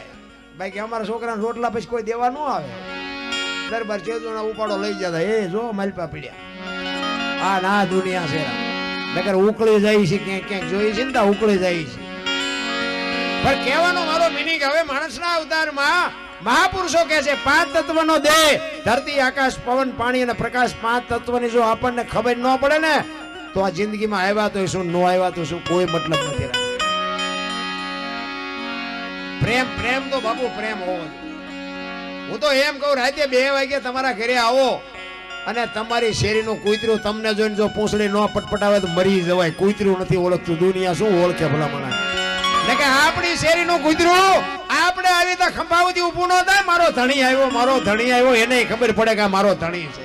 બાકી અમારા છોકરાને રોટલા પછી કોઈ દેવા ન આવે. દરબાર ચેદોના ઉપાડો લઈ જતા, એ જો માલપા પીડ્યા. આ ના દુનિયા છે, નકર ઉકળી જાય છે. ક્યાંક ક્યાંક જોઈ છે ને તો ઉકળી જાય છે. પણ કહેવાનો મારો મિનિંગ, હવે માણસના અવતારમાં મહાપુરુષો કહે છે 5 તત્વનો દેહ, ધરતી, આકાશ, પવન, પાણી અને પ્રકાશ. 5 તત્વની જો આપણને ખબર ન પડે ને તો આ જિંદગીમાં આવ્યા તો શું, નો આવ્યા તો શું, કોઈ મતલબ નથી. પ્રેમ પ્રેમ તો બાપુ પ્રેમ હોવો જોઈએ. હું તો એમ કહું, રાતે 2 વાગે તમારા ઘરે આવો અને તમારી શેરીનું કૂતરું તમને જોઈને જો પૂંછડી ન પટપટાવે તો મરી જવાય. કૂતરું નથી ઓળખતું, દુનિયા શું ઓળખે ભલામણા. એટલે કે આપણી શેરીનું કૂતરું આપણે આવી તો ખંભાવતી ઊભું ન થાય. મારો ધણી આવ્યો, મારો ધણી આવ્યો, એને ખબર પડે કે મારો ધણી છે.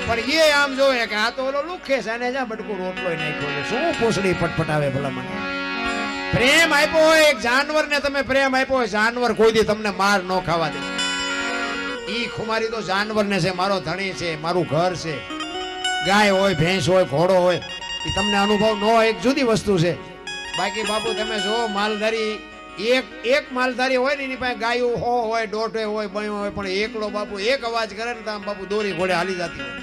પણ એ આમ જોવે કે આ તો ઓલો લુખે છે, એને જ્યાં બટકું રોટલો નાખ્યો છે, શું પૂંછડી પટપટાવે ભલામણા. પ્રેમ આપ્યો હોય એક જાનવરને, તમે પ્રેમ આપ્યો હોય, જાનવર કોઈ દી તમને માર ન ખાવા દે. ઈ ખુમારી તો જાનવરને છે, મારો ધણી છે, મારું ઘર છે. ગાય હોય, ભેંસ હોય, ઘોડો હોય, એ તમને અનુભવ ન હોય, એક જુદી વસ્તુ છે. બાકી બાપુ તમે જો માલધારી, એક માલધારી હોય ને એની પાસે ગાયું 100 હોય, 1.5 હોય, 2 હોય, પણ એકલો બાપુ એક અવાજ કરે ને તો આમ બાપુ દોરી ઘોડે હાલી જતી હોય.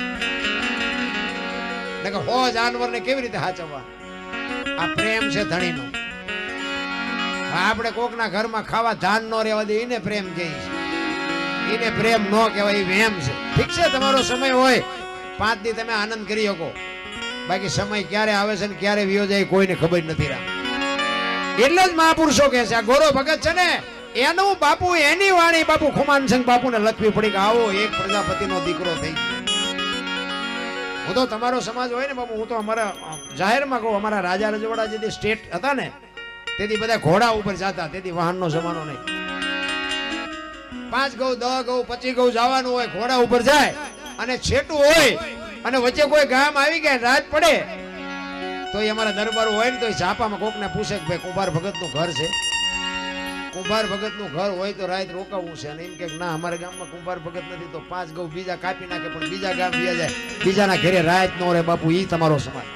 100 જાનવરને કેવી રીતે હાચવવા? આ પ્રેમ છે ધણીનો. આપણે કોકના ઘરમાં ખાવા ધાન ન રહેવા દે, એને પ્રેમ કહે છે. એને પ્રેમ ન કહેવાય, એ વેમ છે. ઠીક છે, તમારો સમય હોય 5 દી તમે આનંદ કરી શકો. બાકી સમય ક્યારે આવે છે ને ક્યારે વિયો જાય કોઈને ખબર નથી રહે. એટલે જ મહાપુરુષો કહે છે, આ ગોરો ભગત છે ને એનું બાપુ, એની વાણી બાપુ ખુમાનસિંહ બાપુને લખવી પડી કે આવો એક પ્રજાપતિનો દીકરો થઈ ગયો. હું તો તમારો સમાજ હોય ને બાપુ, હું તો અમારા જાહેરમાં કહું, અમારા રાજા રજવાડા જે સ્ટેટ હતા ને તેથી બધા ઘોડા ઉપર જતા, તેથી વાહનનો જમાનો નહીં. 5 ગૌ 10 ગૌ 25 ગૌ જવાનું હોય, ઘોડા ઉપર જાય અને છેટું હોય અને વચ્ચે કોઈ ગામ આવી ગયા, રાત પડે તો એ અમારા દરબાર હોય ને તો એ ઝાપામાં કોકને પૂછે કે ભાઈ કુંભાર ભગતનું ઘર છે. કુંભાર ભગતનું ઘર હોય તો રાત રોકાવું છે. અને એમ કે ના, અમારા ગામમાં કુંભાર ભગત નથી, તો 5 ગૌ બીજા કાપી નાખે, પણ બીજા ગામ વ્યા જાય, બીજાના ઘરે રાત નો રહે. બાપુ ઈ તમારો સમાજ.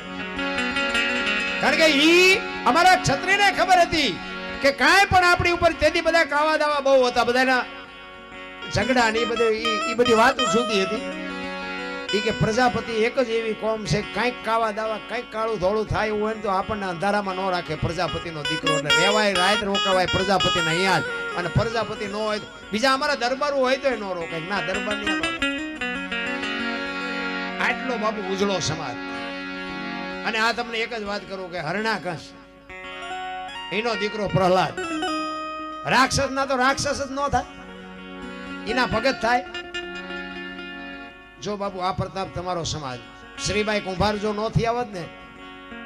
કારણ કે ઈ અમારા ક્ષત્રિયને ખબર હતી કે કાંઈ પણ આપણી ઉપર, તેથી બધા કાવા દાવા બહુ હતા, બધાના ઝઘડા ને એ બધી વાતો જુદી હતી. એ કે પ્રજાપતિ એક જ એવી કોમ છે, કંઈક કાવા દાવા, કંઈક કાળું ધોળું થાય એવું હોય ને તો આપણને અંધારામાં ન રાખે. પ્રજાપતિનો દીકરો એટલે રહેવાય, રાત રોકાવાય પ્રજાપતિના અહીંયા જ. અને પ્રજાપતિ ન હોય બીજા અમારા દરબારો હોય તો એ ન રોકાય. ના, દરબાર નહીં. આટલો બાપુ ઉજળો સમાજ. અને આ તમને એક જ વાત કરું કે હરણાકંસ એનો દીકરો પ્રહલાદ, રાક્ષસ ના તો રાક્ષસ જ ન થાય, એના ભગત થાય. જો બાપુ આ પ્રતાપ તમારો સમાજ, શ્રીબાઈ કુંભાર જો ન થી આવત ને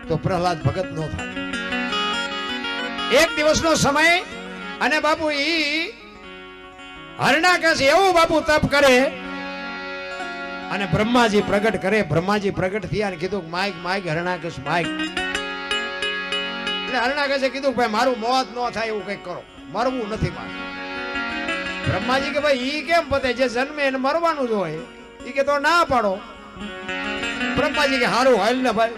તો પ્રહલાદ ભગત ન થાય. એક દિવસનો સમય અને બાપુ ઈ હરણાકંસ એવું બાપુ તપ કરે અને બ્રહ્માજી પ્રગટ કરે. બ્રહ્માજી પ્રગટ થયા અને કીધું માઈક માઈક હરણાકંસ માઈક. એટલે હરણાકંસે કીધું ભાઈ મારું મોત ન થાય એવું કઈક કરો, મરવું નથી મારે. બ્રહ્માજી કે ભાઈ ઈ કેમ પતે, જે જન્મે એને મરવાનું જ હોય. ઈ કે તો ના પાડો. બ્રહ્માજી કે હારું હાલ ને ભાઈ.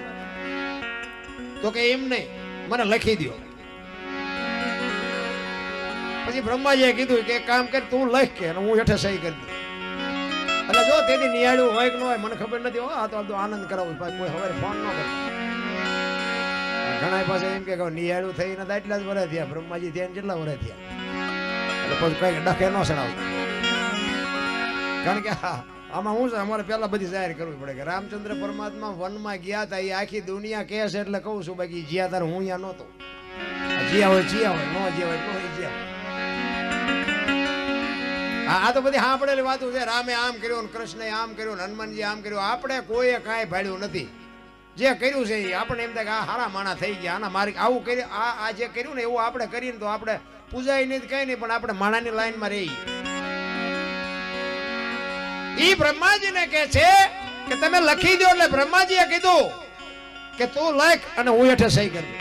તો કે એમ નહીં, મને લખી દો. પછી બ્રહ્માજીએ કીધું કે કામ કર, તું લખ કે હું હેઠે સહી કરી દઉં. એટલે જો તેની નિહાળ્યું હોય કે ન હોય મને ખબર નથી. આ તો આનંદ કરાવું, કોઈ હવે ફોન ન કરે. ઘણા પાસે એમ કે નિહાળું થઈને આટલા જ વર્ષ થયા, બ્રહ્માજી થયા કેટલા વર્ષ થયા, એટલે પછી કઈ ડખે ન સડાવતા. કારણ કે આમાં હું છે, અમારે પેલા બધી જાહેર કરવી પડે કે રામચંદ્ર પરમાત્મા વનમાં ગયા હતા, એ આખી દુનિયા કહે છે એટલે કહું છું, બાકી જ્યાં તાર હું અહીંયા નહોતો. જ્યાં હોય જ્યાં હોય, ન જ્યાં હોય ન જ્યાં. આ તો બધી સાંભળેલી વાતો છે. રામે આમ કર્યું, કૃષ્ણે આમ કર્યું, હનુમાનજી આમ કર્યું. આપણે કોઈએ કાંઈ ભાડ્યું નથી. જે કર્યું છે એ આપણે એમ થાય કે આ હારા માણા થઈ ગયા, આના મારી આવું કર્યું, આ જે કર્યું ને એવું આપણે કરીને તો આપણે પૂજાય નહીં કઈ નહીં, પણ આપણે માણાની લાઈનમાં રહી. ઈ બ્રહ્માજીને કહે છે કે તમે લખી દો, એટલે બ્રહ્માજીએ કીધું કે તું લખ અને હું હેઠે સહી કરી.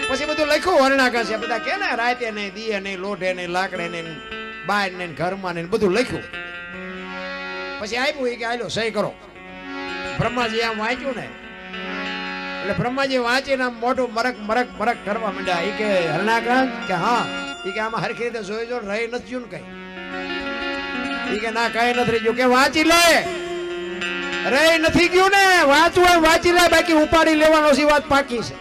પછી બધું લખ્યું વર્ણાકર છે, બધા કે ને રાતે નહીં, દીએ નહીં, લોઢે નહીં, લાકડે નહીં, બહાર નહીં, ઘરમાં નહીં, બધું લખ્યું. પછી આપ્યું કે આલો સહી કરો. બ્રહ્માજી આમ વાંચ્યું ને એટલે બ્રહ્માજી વાંચીને આમ મોઢું મરક મરક મરક કરવા માંડ્યા. એ કે હરણાકર કે હા, એ કે આમાં હરખી રીતે જોઈ જો, રહી નથી ગયું ને કઈ. કે ના કઈ નથી રહી ગયું, કે વાંચી લે, રહી નથી ગયું ને, વાંચવું વાંચી લે, બાકી ઉપાડી લેવાનો છે, વાત પાકી છે.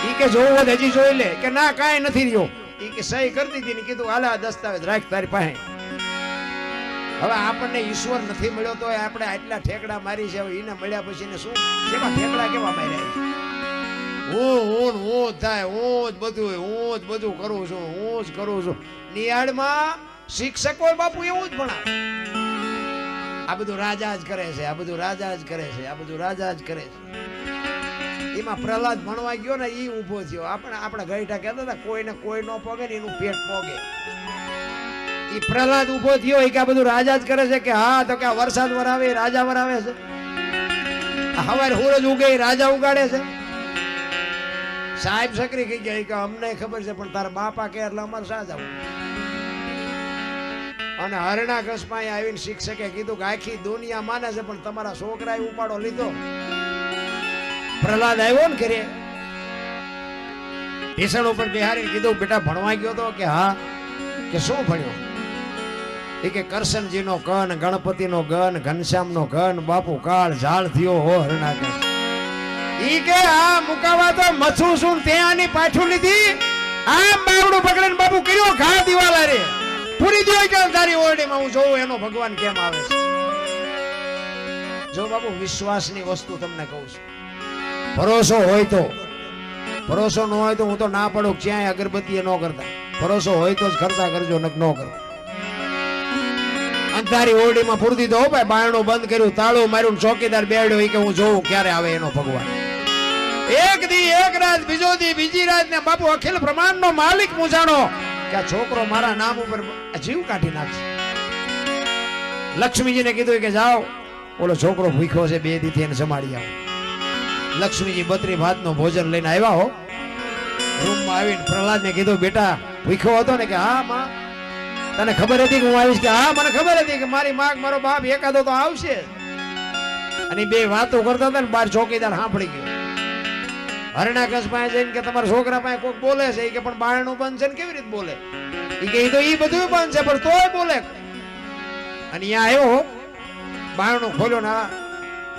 ઈ કે જોવું હોય હજી જોઈ લે, કે ના કઈ નથી રહ્યો. ઈ કે સહી કરી દીધી ને કીધું હાલે આ દસ્તાવેજ રાખ તારી પાસે. હવે આપણને ઈશ્વર નથી મળ્યો તો આપણે આટલા ઠેકડા મારી છે, એને મળ્યા પછી ને શું કેવા ઠેકડા કેવા માર્યા. હું થાય, હું જ બધું કરું છું, હું જ કરું છું. નિયાળમાં શિક્ષકો બાપુ એવું જ ભણાવે. આ બધું રાજા જ કરે છે, આ બધું રાજા જ કરે છે, આ બધું રાજા જ કરે છે. એમાં પ્રહલાદ ભણવા ગયો ને એ ઉભો થયો. આપણા ગઈઠા કહેતા હતા કોઈને કોઈ ન પોગે ને એનું પેટ પોગે. એ પ્રહલાદ ઉભો થયો કે આ બધું રાજા જ કરે છે. કે હા, તો કે વરસાદ વરાવે રાજા વરાવે છે, હવારે સૂરજ ઉગે રાજા ઉગાડે છે. સાહેબ સકરી કહી ગયા કે અમને ખબર છે, પણ તારા બાપા કે એટલે અમારે સા જવું. અને હરણાકશમાં આવીને શિક્ષકે કીધું કે આખી દુનિયા માને છે, પણ તમારા છોકરાએ ઉપાડો લીધો. પ્રહલાદ આવ્યો ને ઘરે, ઢીસણ ઉપર બિહારી કીધું બેટા ભણવા ગયો તો? કે હા. કે શું ભણ્યો? એ કે કરશનજી નો કન, ગણપતિ નો ગન, ઘનશ્યામ નો ઘન, બાપુ કાળ ઝાડ થયો હો હરણાકશ. ઈ કે આ મુકાવા તો મથું શું ત્યાંની પાછું લીધી, આમ બાવડું પકડીને બાપુ કર્યો ઘા દિવાલા રે પૂરી દો કે તારી ઓરડીમાં હું જોઉં એનો ભગવાન કેમ આવે છે. જો બાપુ વિશ્વાસની વસ્તુ તમને કહું છું, ભરોસો હોય તો, ભરોસો ન હોય તો હું તો ના પડું ક્યાંય અગરબત્તી ન કરતા. ભરોસો હોય તો જ કરતા કરજો, નક ન કરો. અંધારી ઓરડીમાં પૂરી દીધો ભાઈ, બારણું બંધ કર્યું, તાળું માર્યું, ચોકીદાર બેડ્યો કે હું જોઉં ક્યારે આવે એનો ભગવાન. એક દી એક રાત, બીજો દી બીજી રાત ને બાપુ અખિલ બ્રહ્માંડ નો માલિક મૂંઝાણો કે આ છોકરો મારા નામ ઉપર જીવ કાઢી નાખશે. લક્ષ્મીજીને કીધું કે જાઓ ઓલો છોકરો ભૂખ્યો છે, 2 દીથી એને જમાડી આવો. લક્ષ્મીજી 32 ભાતનું ભોજન લઈને આવ્યા હો. રૂમમાં આવીને પ્રહલાદને કીધું બેટા ભૂખ્યો હતો ને? કે હા માં, તને ખબર હતી કે હું આવીશ? કે હા મને ખબર હતી કે મારી માં મારો બાપ એકાદો તો આવશે. અને 2 વાતો કરતા હતા ને બાર ચોકીદાર સાંભળી ગયો. હરણાકશ પાસે જઈને કે તમારા છોકરા પાસે કોઈક બોલે છે. કે પણ બારણું બંધ છે ને કેવી રીતે બોલે? કે એ તો એ બધું બંધ છે પણ તોય બોલે. અને અહીંયા આવ્યો, બારણું ખોલ્યો ને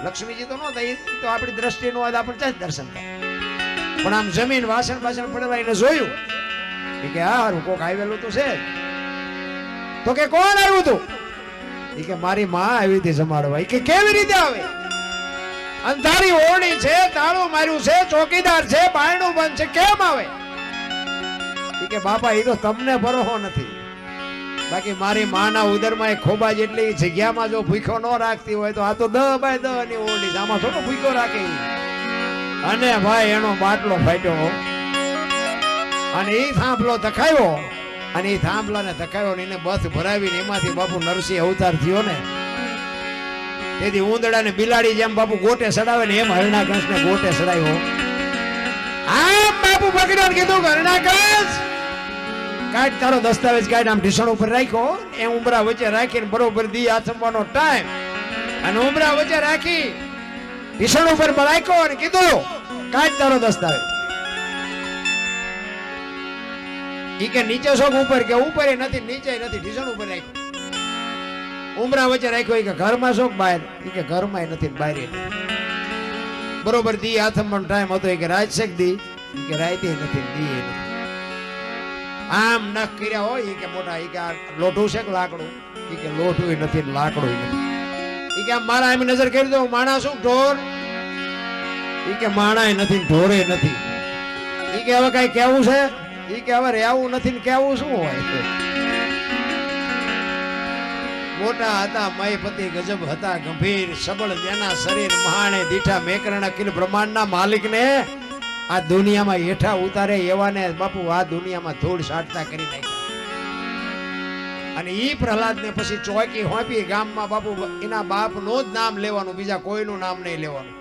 લક્ષ્મીજી તો નહોતા, એ તો આપણી દ્રષ્ટિ નો આપણે ત્યાં જ દર્શન થાય. પણ આમ જમીન વાસણ બાસણ પડેલા એને જોયું. કે હા હારું કોક આવેલું તો છે. તો કે કોણ આવ્યું તું? કે મારી માં આવી હતી જમાડવા. કે કેવી રીતે આવે? અંધારી ઓરડી છે, તાળું માર્યું છે, ચોકીદાર છે, બારણું બંધ છે, કેમ આવે? કે બાપા એ તો તમને ભરોસો નથી, બાકી મારી માના ઉદરમાં એક ખોબા જેટલી જગ્યામાં જો ભૂખ્યો ન રાખતી હોય તો આ તો 10 બાય 10 ની ઓરડી, આમાં થોડો ભૂખ્યો રાખે. અને ભાઈ એનો બાટલો ફાટ્યો અને એ થાંભલો ધકાયો, અને એ થાંભલાને ધકાયો ને એને બસ ભરાવીને એમાંથી બાપુ નરસિંહ અવતાર થયો ને. તેથી ઉંદડા ને બિલાડી જેમ બાપુ ગોટે સડાવે ને એમ હરણાકશ ને ગોટે સડાયો. આમ બાપુ પકડ્યો કીધું હરણાકશ કાઢ તારો દસ્તાવેજ કાઢ. આમ ઢીસણ ઉપર રાખ્યો, એ ઉંબરા વચ્ચે રાખીને બરોબર દી આથમવાનો ટાઈમ, અને ઉંબરા વચ્ચે રાખી ઢીસણ ઉપર રાખ્યો અને કીધું કાઢ તારો દસ્તાવેજ. ઈ કે નીચે શોખ ઉપર? કે ઉપર નથી, નીચે નથી, ઢીસણ ઉપર રાખ્યો. ઉંબરા વચ્ચે રાખ્યો. કે ઘરમાં શોખ બહાર? કે ઘરમાં નથી, બહાર. બરોબર દી હાથમાં ટાઈમ હતો કે રાત શેક દી કે રાતે નથી દી નથી આમ નખ કર્યા હોય કે મોટા કે લોઢું છે કે લાકડું કે લોઢું નથી લાકડું નથી કે મારા એમ નજર કરી દો માણસ શું ઢોર કે માણા નથી ઢોરે નથી કે હવે કઈ કેવું છે કે હવે રહેવું નથી ને કેવું શું હોય મોટા હતા મયપતિ ગજબ હતા ગંભીર સબળ જેના શરીર મહાણે દીઠા મેકરણ અખિલ બ્રહ્માંડના માલિકને આ દુનિયામાં હેઠા ઉતારે એવાને બાપુ આ દુનિયામાં ધૂળ સાટતા કરી નાખ્યા અને ઈ પ્રહલાદને પછી ચોકી હોપી ગામમાં બાપુ એના બાપનું જ નામ લેવાનું બીજા કોઈનું નામ નહીં લેવાનું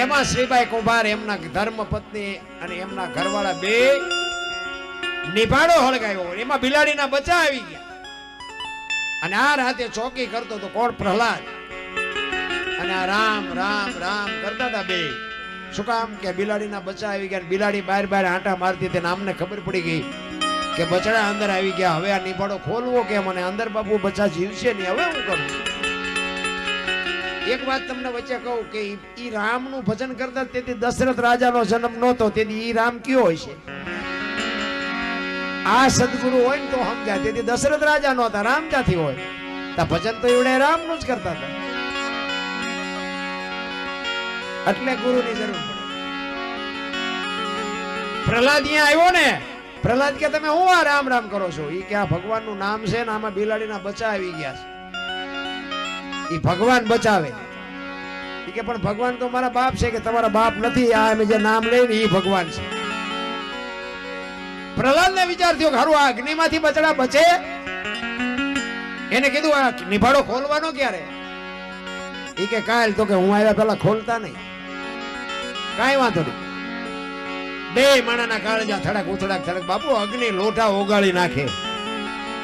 એમાં શ્રીબાઈ કુંભાર એમના ધર્મ પત્ની અને એમના ઘરવાળા બે નિભાડો હળગાયો એમાં બિલાડીના બચ્ચા આવી ગયા અને આ રાતે ચોકી કરતો તો કોણ પ્રહલાદ અને આ રામ રામ રામ કરતા હતા બે શું કામ કે બિલાડીના બચ્ચા આવી ગયા બિલાડી બહાર બહાર આંટા મારતી તેને આમને ખબર પડી ગઈ કે બચડા અંદર આવી ગયા હવે આ નિભાડો ખોલવો કે મને અંદર બાપુ બચ્ચા જીવશે નહીં હવે હું કરું એક વાત તમને વચ્ચે કહું કે ઈ રામનું ભજન કરતા તેથી દશરથ રાજાનો જન્મ નહોતો તેથી ઈ રામ કયો હોય છે આ સદગુરુ હોય ને તો સમજાય તેથી દશરથ રાજા નહોતા રામ ક્યાંથી હોય તા ભજન તો એવડે રામનું જ કરતા હતા એટલે ગુરુની જરૂર પડે પ્રહલાદ અહીંયા આવ્યો ને પ્રહલાદ કે તમે હું આ રામ રામ કરો છો ઈ કે આ ભગવાનનું નામ છે ને આમાં બિલાડીના બચ્ચા આવી ગયા છે ઈ ભગવાન બચાવે ઈ કે પણ ભગવાન તો મારા બાપ છે કે તમારા બાપ નથી આ અમે જે નામ લઈને ઈ ભગવાન છે પ્રહલાદ ને વિચાર થયો કે હારું આ અગ્નિમાંથી બચડા બચે એને કીધું આ નિભાડો ખોલવાનો ક્યારે ઈ કે કાલ તો કે હું આવ્યા પેલા ખોલતા નહીં કાઈ વાંધો નહીં બે માણાના કાળજા થડક ઉથડક થડક બાપુ અગ્નિ લોઢા ઓગાળી નાખે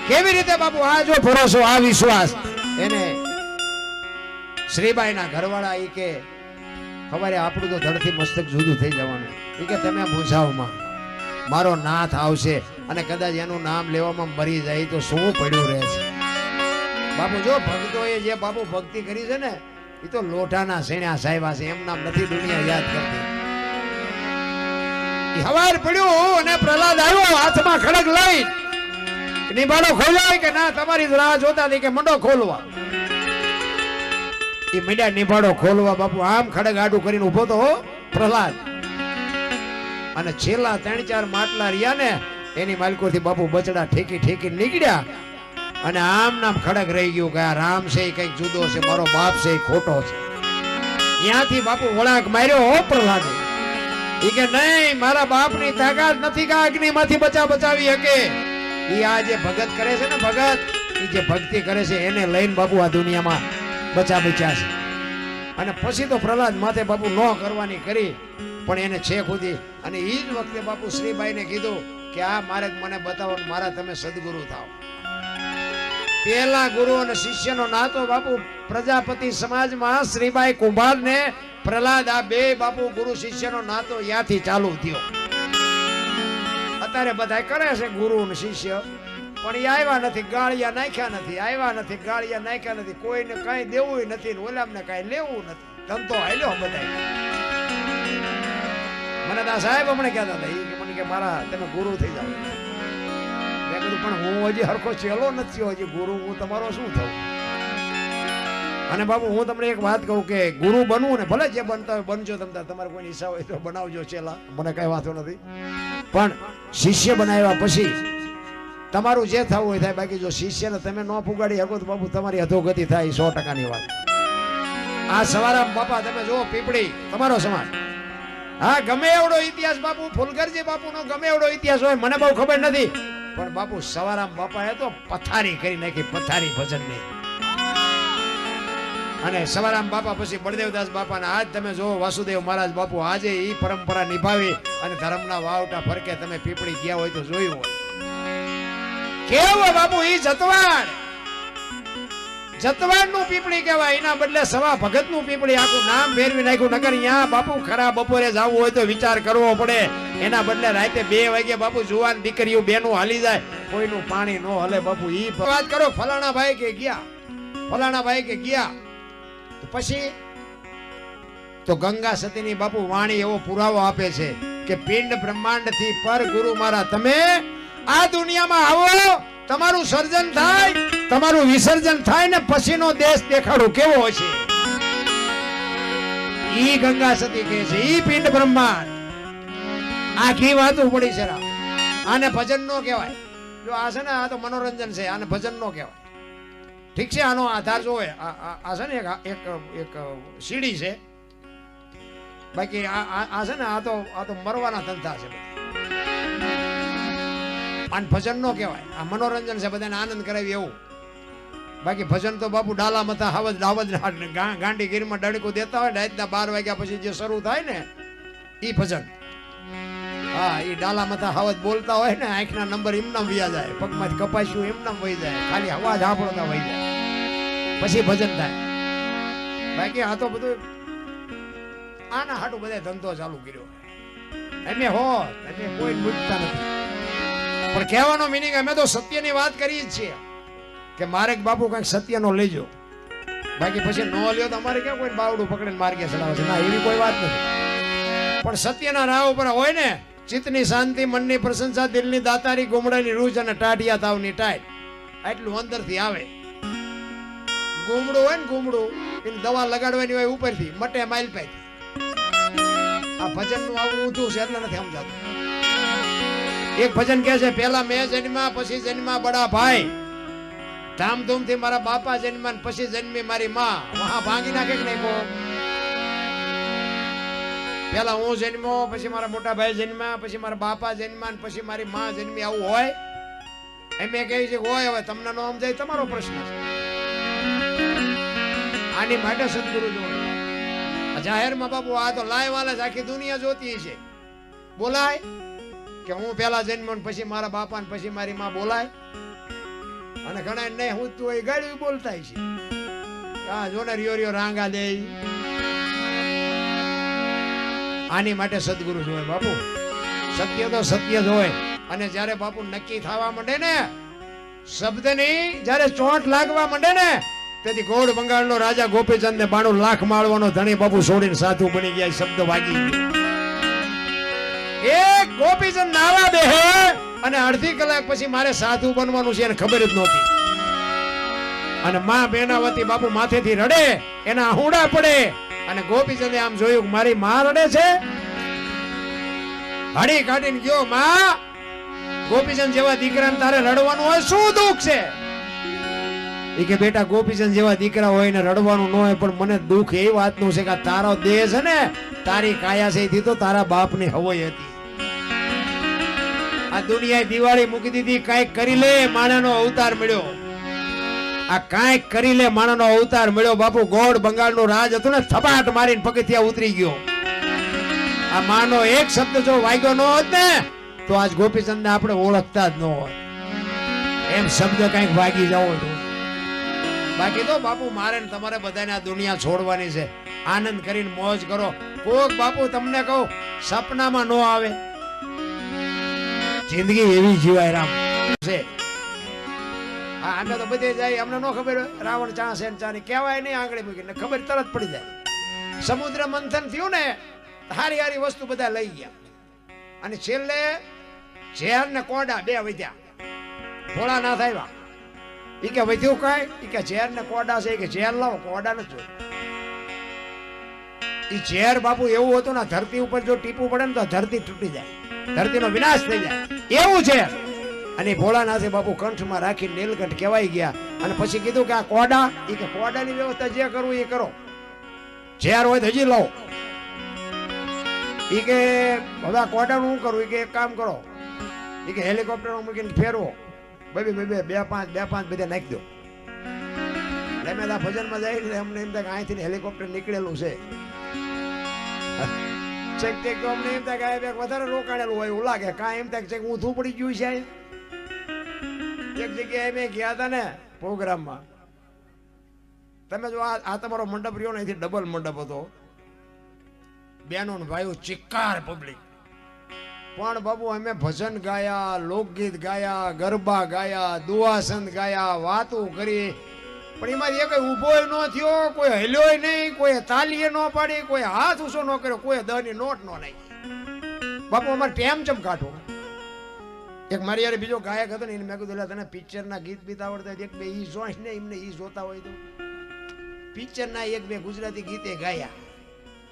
કેવી રીતે બાપુ આ જો ભરોસો આ વિશ્વાસ એને શ્રીબાઈના ઘરવાળા ઈ કે ખબર આપણું તો ધડથી મસ્તક જુદું થઈ જવાનું ઈ કે તમે મૂંઝાવમાં મારો નાથ આવશે અને કદાચ એનું નામ લેવામાં મરી જાય તો શું પડ્યું રહે છે બાપુ જો ભક્તોએ જે બાપુ ભક્તિ કરી છે ને એ તો લોઢાના સેણ્યા સાહેબા છે એમ નામ નથી દુનિયા યાદ કરતી હવાર પડ્યું અને પ્રહલાદ આવ્યો હાથમાં ખડક લઈ નિભાડો ખોલાય કે ના તમારી રાહ જોતા હતી કે મંડો ખોલવા એ મીડિયા નિભાડો ખોલવા બાપુ આમ ખડક આડું કરીને ઉભો તો પ્રહલાદ અને છેલ્લા 3-4 માટલા રહ્યા ને એની માલિકોથી બાપુ બચડા ઠેકી ઠેકી નીકળ્યા અને આમ નામ ખડક રહી ગયું કે આ રામ છે કઈક જુદો છે મારો બાપ છે ખોટો છે ત્યાંથી બાપુ વળાંક માર્યો હો પ્રહલાદ ઈ કે નહીં મારા બાપની તાકાત નથી કે અગ્નિમાંથી બચાવી શકે ઈ આ જે ભગત કરે છે ને ભગત ઈ જે ભક્તિ કરે છે એને લઈને બાપુ આ દુનિયામાં બચ્યા છે અને પછી તો પ્રહલાદ માથે બાપુ ન કરવાની કરી પણ એને છે ખુદી અને ઈ જ વખતે બાપુ શ્રીબાઈને કીધું કે આ મારે મને બતાવો મારા તમે સદગુરુ થાવ પેલા ગુરુ અને શિષ્યનો નાતો બાપુ પ્રજાપતિ સમાજમાં શ્રીબાઈ કુંભાર ને પ્રહલાદ આ બે બાપુ ગુરુ શિષ્યનો નાતો ત્યાંથી ચાલુ થયો અત્યારે બધા કરે છે ગુરુ અને શિષ્ય પણ એ આવ્યા નથી ગાળિયા નાખ્યા નથી કોઈને કઈ દેવું નથી ઓલામને કઈ લેવું નથી ધંધો હાલ્યો બધા મને તો સાહેબ હમણે કહેતા હતા કે મને કે મારા તમે ગુરુ થઈ જાવ મેં કીધું પણ હું હજી હરખો ચેલો નથી હજી ગુરુ હું તમારો શું થઉં અને બાબુ હું તમને એક વાત કહું કે ગુરુ બનવું ને ભલે જે બનતા હોય બનજો તમારે કોઈ ઈચ્છા હોય તો બનાવજો ચેલા મને કઈ વાંધો નથી પણ શિષ્ય બનાવ્યા પછી તમારું જે થવું હોય થાય બાકી જો શિષ્યને તમે ન પુગાડી શકો તો બાપુ તમારી અધોગતિ થાય 100%ની વાત આ સવારામ બાપા તમે જો પીપળી તમારો સમાજ હા ગમે એવડો ઇતિહાસ બાપુ ફુલગરજી બાપુનો ગમે એવડો ઇતિહાસ હોય મને બહુ ખબર નથી પણ બાપુ સવારામ બાપાએ તો પથારી કરી નાખી પથારી ભજનની અને સવારામ બાપા પછી બળદેવદાસ બાપાના આજ તમે જો વાસુદેવ મહારાજ બાપુ આજે ઈ પરંપરા નિભાવી અને ધર્મના વાવટા ફરકે તમે પીપળી ગયા હોય તો જોયું હોય કેવો બાપુ ઈ જતવાડ નું પીપળી કહેવાય એના બદલે સવા ભગત નું પીપળી આખું નામ ફેરવી નાખ્યું નગર અહીંયા બાપુ ખરા બપોરે જવું હોય તો વિચાર કરવો પડે એના બદલે રાતે 2 વાગે બાપુ જુવાન દીકરીઓ બેનું હાલી જાય કોઈનું પાણી ન હલે બાપુ ઈ વાત કરો ફલાણા ભાઈ કે ગયા તો પછી તો ગંગા સતીની બાપુ વાણી એવો પુરાવો આપે છે કે પિંડ બ્રહ્માંડ થી પર ગુરુ મારા તમે આ દુનિયામાં આવો, તમારું સર્જન થાય, તમારું વિસર્જન થાય ને પછીનો દેશ દેખાડો કેવો હશે. ઈ ગંગા સતી કહે છે, ઈ પિંડ બ્રહ્માંડ આખી વાતો પડી છે. આને ભજન નો કહેવાય. જો આ છે ને આ તો મનોરંજન છે, આને ભજન નો કહેવાય. ઠીક છે, આનો આધાર જોવે આ છે ને એક સીડી છે, બાકી આ છે ને આ તો મરવાના ધંધા છે. આને ભજન નો કહેવાય. આ મનોરંજન છે, બધાને આનંદ કરાવી એવું. બાકી ભજન તો બાપુ ડાલા મથા હાવજ ગાંડી ગીરમાં ડણકું દેતા હોય રાતના 12 વાગ્યા પછી જે શરૂ થાય ને ઈ ભજન. હા, ઈ ડાલા મથા હાવજ બોલતા હોય ને આંખના નંબર એમનામ વયા જાય, પગમાંથી કપાસ્યું એમનામ વહી જાય, ખાલી અવાજ સાંભળતા વહી જાય, પછી ભજન થાય. બાકી આ તો બધું આના હાટું બધા ધંધો ચાલુ કર્યો. અમે કોઈ મૂકતા નથી. પણ કહેવાનો મિનિંગ અમે તો સત્યની વાત કરીએ જ છીએ કે મારે બાપુ કઈક સત્યનો લેજો. બાકી પછી નો લ્યો તો અમારે ક્યાં કોઈ બાવડું પકડીને માર્ગે ચડાવે છે? ના, એવી કોઈ વાત નથી. પણ સત્યના રાહ ઉપર હોય ને ચિત્તની શાંતિ, મનની પ્રશંસા, દિલની દાતારી, ગુમડાની રૂજ અને ટાઢિયા તાવની ટાઈટ, આટલું અંદરથી આવે. ગુમડું હોય ને ગુમડું, એની દવા લગાડવાની હોય ઉપરથી, મટે માઇલ પાઈ. આ ભજનનું આવું ઊંધું છે એટલે નથી સમજાતું. એક ભજન કહે છે, પેલા મેં જન્મા પછી જન્મા બડા ભાઈ, ધામધૂમથી મારા બાપા જન્મા પછી જન્મી મારી માં. વહા ભાંગી નાખે કે નહીં કહો? પેલા હું જન્મો, પછી મારા મોટા ભાઈ જન્મ્યા, પછી મારા બાપા જન્મ્યા, પછી મારી માં જન્મી, આવું હોય? એમ કહે છે હોય. હવે તમને નો સમજાય તમારો પ્રશ્ન છે. આની માટે સદગુરુ જોડે જાહેરમાં બાપુ આ તો લાઈવ વાલે આખી દુનિયા જોતી છે. બોલાય કે હું પેલા જન્મ્યો પછી મારા બાપા ને પછી મારી માં? બોલાય? અને ઘણા નહીં હું તું એ ગાડી બોલતા છે. હા, જો ને રિયો રાંગા દે. આની માટે સદગુરુ જોવે બાપુ. સત્ય તો સત્ય જ હોય. અને જ્યારે બાપુ નક્કી થવા માંડે ને, શબ્દની જ્યારે ચોટ લાગવા માંડે ને, તેથી ગોળ બંગાળનો રાજા ગોપીચંદ ને 92 લાખ માળવાનો ધણી બાપુ છોડીને સાધુ બની ગયા. શબ્દ વાગી ગયો. એક ગોપીચંદ નાવા બેહે અને અડધી કલાક પછી મારે સાધુ બનવાનું છે એને ખબર જ નહોતી. અને માં બેનાવતી બાપુ માથેથી રડે, એના આહુડા પડે. અને ગોપીચંદે આમ જોયું મારી માં રડે છે. હળી કાઢીને ગયો, માં ગોપીચંદ જેવા દીકરાને તારે રડવાનું હોય, શું દુઃખ છે? એ કે બેટા ગોપીચંદ જેવા દીકરા હોય ને રડવાનું ન હોય, પણ મને દુઃખ એ વાતનું છે કે તારો દેહ છે ને, તારી કાયા છે તો તારા બાપની હવય હતી. આ દુનિયાએ દિવાળી મૂકી દીધી, કાંઈક કરી લે માણાનો અવતાર મળ્યો. આ કાંઈક કરી લે માણાનો અવતાર મળ્યો. બાપુ ગોળ બંગાળનું રાજ હતું ને, થપાટ મારીને પગથિયા ઉતરી ગયો. આ માનો એક શબ્દ જો વાગ્યો ન હોત ને તો આજ ગોપીચંદને આપણે ઓળખતા જ ન હોત. એમ શબ્દ કાંઈક વાગી જવો જોઈએ. બાકી તો બાપુ મારે ને તમારે બધાને આ દુનિયા છોડવાની છે. આનંદ કરીને મોજ કરો. કોક બાપુ તમને કહું સપનામાં નો આવે. જિંદગી એવી જીવાય રામ છે. હા, અમે તો બધે જાય, અમને નો ખબર હોય રાવણ ચા છે ચા ની કહેવાય નહીં, આંગળી મૂકીને ખબર તરત પડી જાય. સમુદ્ર મંથન થયું ને, હારી હારી વસ્તુ બધા લઈ ગયા અને છેલ્લે ઝેર ને કોડા બે વધ્યા. ભોળા ના થાય ઈ કે વધ્યું કાંઈ? ઈ કે ઝેર ને કોડા છે. કે ઝેર લાવો, કોડા નથી. ઈ ઝેર બાપુ એવું હતું ને, ધરતી ઉપર જો ટીપું પડે ને તો ધરતી તૂટી જાય, ધરતીનો વિનાશ થઈ જાય એવું છે. અને ભોળાનાથે બાપુ કંઠમાં રાખી નીલકંઠ કહેવાય ગયા. અને પછી કીધું કે આ કોડા, ઈ કે કોડાની વ્યવસ્થા જે કરવું એ કરો, ઝેર હોય તો હજી લાવો. ઈ કે હવે આ કોડાનું શું કરવું? ઈ કે એક કામ કરો, ઈ કે હેલિકોપ્ટર મૂકીને ફેરવો, બે પાંચ બધા નાખી દો. અમે આ ભજનમાં જાય ને અમને એમ થાય કે અહીંથી હેલિકોપ્ટર નીકળેલું છે. અમને એમ થાય કે વધારે રોકાણેલું હોય એવું લાગે. કાંઈ એમ થાય કે હું થું પડી ગયું છે. એક જગ્યાએ અમે ગયા હતા ને પ્રોગ્રામમાં, તમે જો આ તમારો મંડપ રહ્યો ને, અહીંથી ડબલ મંડપ હતો. બેનો ને ભાઈઓ ચિક્કાર પબ્લિક. પણ બાબુ અમે ભજન ગાયા, લોકગીત ગાયા, ગરબા ગાયા, દુઆસંત ગાયા, વાતો કરી. પણ એમાં એક ઊભો ન થયો, કોઈ હલ્યો નહીં, કોઈ તાલીએ ન પાડી, કોઈ હાથ ઊંચો ન કર્યો, કોઈ 10 ની નોટ ન નાખી. બાપુ અમારે ટેમ ચમ કાઢો. એક મારી યાર બીજો ગાયક હતો ને, એને મેં કીધું તને પિક્ચરના ગીત બીત આવડતા એક બે ઈ જોઈ ને એમને ઈ જોતા હોય તો પિક્ચરના એક બે ગુજરાતી ગીતે ગાયા,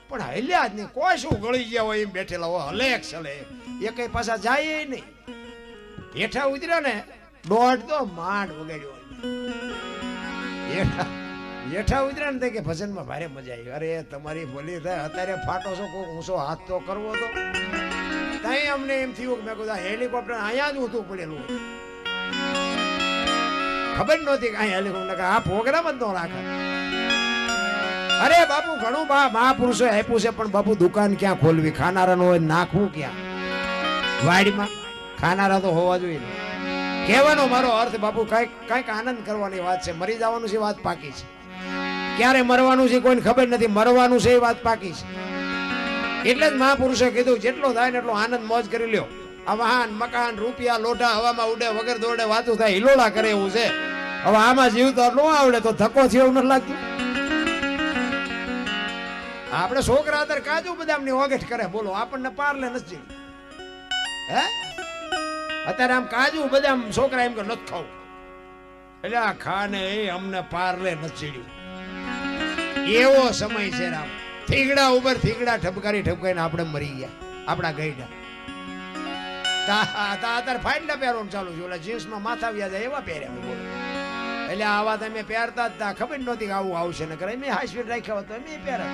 પણ હલ્યા જ નહીં. કોઈ શું ગળી ગયા હોય એમ બેઠેલા હોય, હલે ચલે એ કઈ પાછા જાય નહીં. હેઠા ઉતર્યા ને દોઢ તો માંડ વગાડ્યો. હેઠા ઉતર્યા ને કે ભજનમાં ભારે મજા આવી. અરે તમારી ભલી થાય, અત્યારે ફાટો છો, કોઈ ઊંચો હાથ તો કરવો તો. ત્યાં અમને એમ થયું કે મેં કીધું હેલિકોપ્ટર અહીંયા જ ઊંધું પડેલું, ખબર નહોતી કે અહીંયા હેલિકોપ્ટર આ પ્રોગ્રામ જ ન રાખે. અરે બાપુ ઘણું મહાપુરુષો આપ્યું છે, પણ બાપુ દુકાન ક્યાં ખોલવી? ખાનારા નો હોય નાખવું ક્યાં? વાડીમાં ખાનારા તો હોવા જોઈએ. કહેવાનો મારો અર્થ બાપુ કઈક આનંદ કરવાની વાત છે. મરી જવાનું છે વાત પાકી છે, ક્યારે મરવાનું છે કોઈને ખબર નથી, મરવાનું છે એ વાત પાકી છે. એટલે જ મહાપુરુષે કીધું જેટલો થાય ને એટલો આનંદ મોજ કરી લ્યો. આ વાહન મકાન રૂપિયા લોઢા હવામાં ઉડે વગર દોડે વાતું થાય હિલોળા કરે એવું છે. હવે આમાં જીવતો ન આવડે તો ધક્કો થયો એવું નથી લાગતું? આપણે છોકરા અત્યારે કાજુ બદામ ની ઓગેઠ કરે, બોલો આપણને પારલે નથી. હે અત્યારે આમ કાજુ બદામ છોકરા એમ કે નથી ખાવું, એટલે આ ખાને એ અમને પારલે નથી. એવો સમય છે રામ. થીગડા ઉપર થીગડા ઠપકારી ઠપકારીને આપણે મરી ગયા. આપણા ગઈડા અત્યારે ફાટલા પહેરવાનું ચાલુ છે, ઓલા જીન્સમાં માથા વ્યા જાય એવા પહેર્યા હોય, બોલો. એટલે આવા તમે પહેરતા જ તા, ખબર નહોતી કે આવું આવશે ને કરે. મેં હાઈસ્પીડ રાખ્યા હતો એમ પહેરા.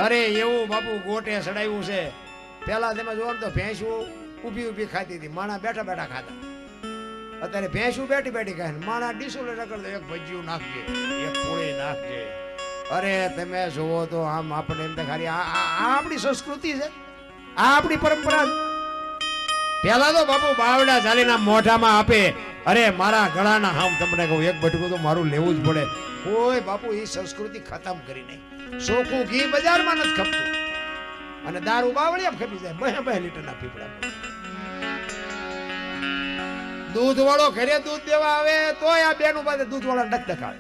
અરે એવું બાપુ ગોટે સડાવ્યું છે. પેલા તમે જોવો તો ભેંસું ઊભી ઊભી ખાતી હતી, માણા બેઠા બેઠા ખાતા. અત્યારે ભેંસું બેઠી બેઠી ખાય ને માણા ડીસુલે રગડ દે, એક ભજીયું નાખજે, એક પોળી નાખજે. અરે તમે જોવો તો આમ આપણે એમ ખાલી આ આપણી સંસ્કૃતિ છે, આ આપણી પરંપરા છે. પેલા તો બાપુ બાવડા ચાલીને મોઢામાં આપે. અરે મારા ગળાના હામ તમને કહું, એક બટકું તો મારું લેવું જ પડે. કોઈ બાપુ એ સંસ્કૃતિ ખતમ કરી નહીં. ચોખ્ખું ઘી બજારમાં નથી ખપતું, અને દારૂ બાવળિયા ખપી જાય 2 લીટરના પીપળા. દૂધ વાળો ઘરે દૂધ દેવા આવે તોય આ બેનું પાસે દૂધ વાળા ડકડકાવે.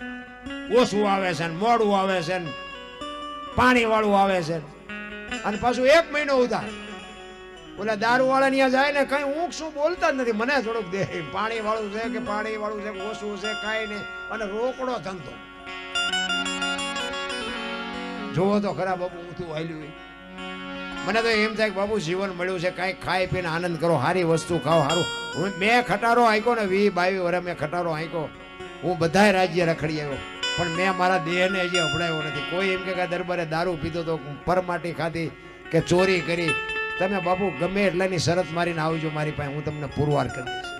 ઓછું આવે છે, મોડું આવે છે, પાણી વાળું આવે છે, અને પાછું 1 મહિનો ઉધાર. ઓલા દારૂ વાળા ત્યાં જાય ને કઈ ઊંઘ શું બોલતા જ નથી. મને થોડુંક દે, પાણી વાળું છે કે પાણી વાળું છે, ઓછું છે, કાંઈ નહીં, અને રોકડો ધંધો. જોવો તો ખરા બાપુ ઊંધું હાલ્યું. મને તો એમ થાય કે બાપુ જીવન મળ્યું છે, કાંઈક ખાઈ પીને આનંદ કરો, સારી વસ્તુ ખાઓ, સારું. મેં ખટારો આંક્યો ને 20-22 વર્ષ મેં ખટારો આંક્યો. હું બધાય રાજ્ય રખડી આવ્યો, પણ મેં મારા દેહને હજી અભડાયો નથી. કોઈ એમ કે દરબારે દારૂ પીતો તો, પરમાટી ખાધી કે ચોરી કરી, તમે બાપુ ગમે એટલાની શરત મારીને આવજો મારી પાસે, હું તમને પુરવાર કરી દઈશ.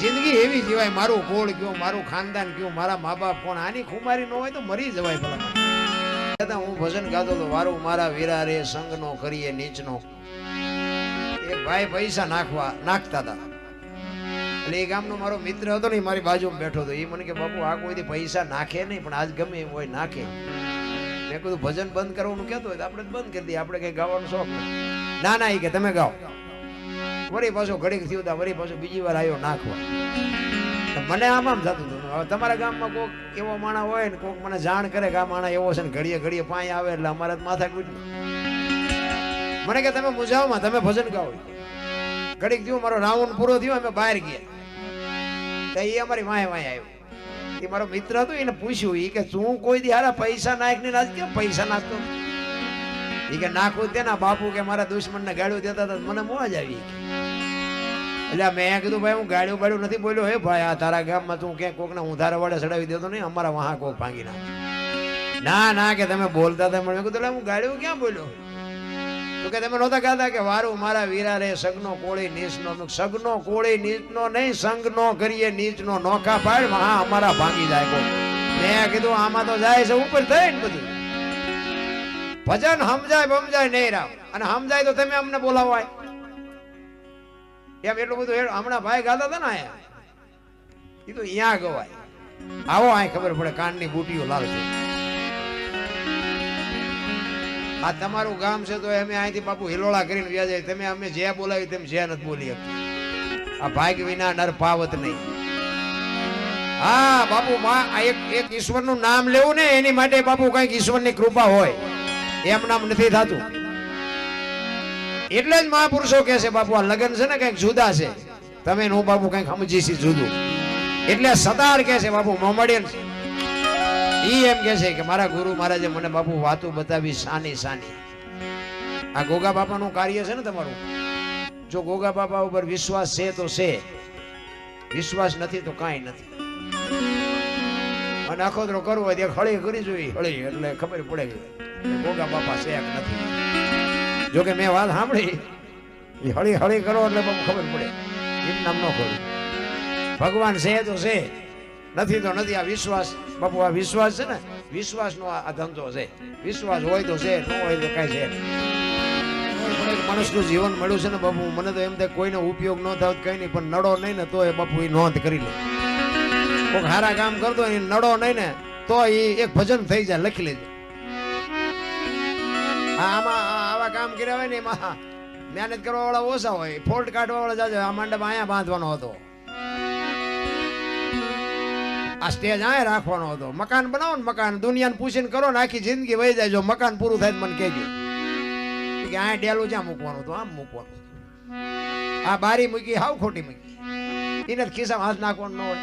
જિંદગી એવી જીવાય. મારું કોળ કયું, મારું ખાનદાન કયું, મારા મા બાપ કોણ, આની ખુમારી ન હોય તો મરી જવાય. ભલા હું ભજન ગાતો તો, વારું મારા વીરા રે સંગનો કરીએ નીચનો. એક ભાઈ પૈસા નાખતા હતા. એટલે એ ગામનો મારો મિત્ર હતો ને, મારી બાજુમાં બેઠો હતો. એ મને કે બાપુ આ કોઈ પૈસા નાખે નહીં, પણ આજ ગમે એમ હોય નાખે. મેં કીધું ભજન બંધ કરવાનું કહેતો હોય તો આપણે બંધ કરી દઈએ, આપણે કઈ ગાવાનો શોખ નથી. ના ના, એ કે તમે ગાઓ. વળી પાછો ઘડીક થયું હતા, વળી પાછો બીજી વાર આવ્યો નાખવા. મને આમ થતું હતું. હવે તમારા ગામમાં કોઈક એવો માણા હોય ને, કોઈક મને જાણ કરે કે આ માણા એવો છે ને, ઘડીએ ઘડીએ પાણી આવે, એટલે અમારે માથા કૂટ. મને કે તમે મુજાવમાં તમે ભજન ગાઓ. ઘડીક થયું, મારો રાઉન્ડ પૂરો થયો, અમે બહાર ગયા. તો એ અમારી વાંહે આવ્યો. એ મારો મિત્ર હતો, એને પૂછ્યું, એ કે તું કોઈ દી હારા પૈસા નાખને નાખ, કેમ પૈસા નાખતો? એ કે નાખવું તેના બાપુ કે મારા દુશ્મનને ગાળ્યું દેતા હતા, મને મોજ આવી. એટલે મેં કીધું ભાઈ હું ગાળ્યું બાળ્યું નથી બોલ્યો. હે ભાઈ આ તારા ગામમાં તું ક્યાંક કોકને ઉધારા વડે ચડાવી દેતો નહીં, અમારા વાહા કોક ભાંગી નાખે. ના ના કે તમે બોલતા હતા. મેં કીધું હું ગાળ્યું ક્યાં બોલ્યો? તો કે તમે નહોતા કહેતા કે વારું મારા વીરા રે સગનો કોળી નીચનો. સગનો કોળી નીચનો નહીં, સંગનો કરીએ નીચનો, નોખા પાડ હા અમારા ભાંગી જાય કો. મેં કીધું આમાં તો જાય છે ઉપર થઈ ને બધું. ભજન સમજાય બમજાય નહીં રામ, અને સમજાય તો તમે અમને બોલાવાય એમ. એટલું બધું હમણાં ભાઈ ગાતા હતા ને આયા, એ તો અહીંયા ગવાય. આવો આ ખબર પડે કાનની બુટીઓ લાલ છે. આ તમારું ગામ છે તો અમે અહીંથી બાપુ હિલોળા કરીને વ્યા જાય. તમે અમે જે બોલાવી તેમ જે નથી બોલી શકતા. આ ભાગ વિના નર પાવત નહીં. હા બાપુ આ એક ઈશ્વરનું નામ લેવું ને એની માટે બાપુ કઈક ઈશ્વરની કૃપા હોય, એમ નામ નથી થતું. એટલે જ મહાપુરુષો કહે છે બાપુ આ લગ્ન છે ને કઈક જુદા છે, તમે હું બાપુ કઈક સમજીશી જુદું. એટલે સદાર કહે છે બાપુ મોમેડિયન ઈ એમ કહે છે કે મારા ગુરુ મહારાજે મને બાપુ વાતો બતાવી સાની સાની. આ ગોગા બાપાનું કાર્ય છે ને તમારું, જો ગોગા બાપા ઉપર વિશ્વાસ છે તો છે, વિશ્વાસ નથી તો કાંઈ નથી. અને અખોતરો કરવો હોય હળી કરી જોઈ, હળી એટલે ખબર પડે કે ગોગા બાપા છે કે નથી. જો કે મેં વાત સાંભળી એ હળી હળી કરો એટલે બહુ ખબર પડે, એમ નામ ન કરું. ભગવાન છે તો છે, નથી તો નથી. આ વિશ્વાસ બાપુ, આ વિશ્વાસ છે ને, વિશ્વાસનો આ ધંધો છે. વિશ્વાસ હોય તો છે, ન હોય તો કઈ છે. માણસનું જીવન મળ્યું છે ને બાપુ, મને તો એમ થાય કોઈને ઉપયોગ ન થાય કઈ નહીં, પણ નડો નહીં ને તો એ બાપુ એ નોંધ કરી લે. કોઈ સારા કામ કરતો એ નડો નહીં ને તો એ એક ભજન થઈ જાય, લખી લેજો. આમાં આવા કામ કર્યા હોય ને એમાં મહેનત કરવા વાળા ઓછા હોય, ફોલ્ટ કાઢવા વાળા જાજો. આ મંડપ અહીંયા બાંધવાનો હતો, આ સ્ટેજ અહીંયા રાખવાનો હતો. મકાન બનાવો ને, મકાન દુનિયાને પૂછીને કરો ને આખી જિંદગી વહી જાય. જો મકાન પૂરું થાય મને કહેજો કે આ ડેલું જ્યાં મૂકવાનું હતું આમ મૂકવાનું, આ બારી મૂકી હાવ ખોટી મૂકી, એને ખિસ્સામાં હાથ નાખવાનો ન હોય,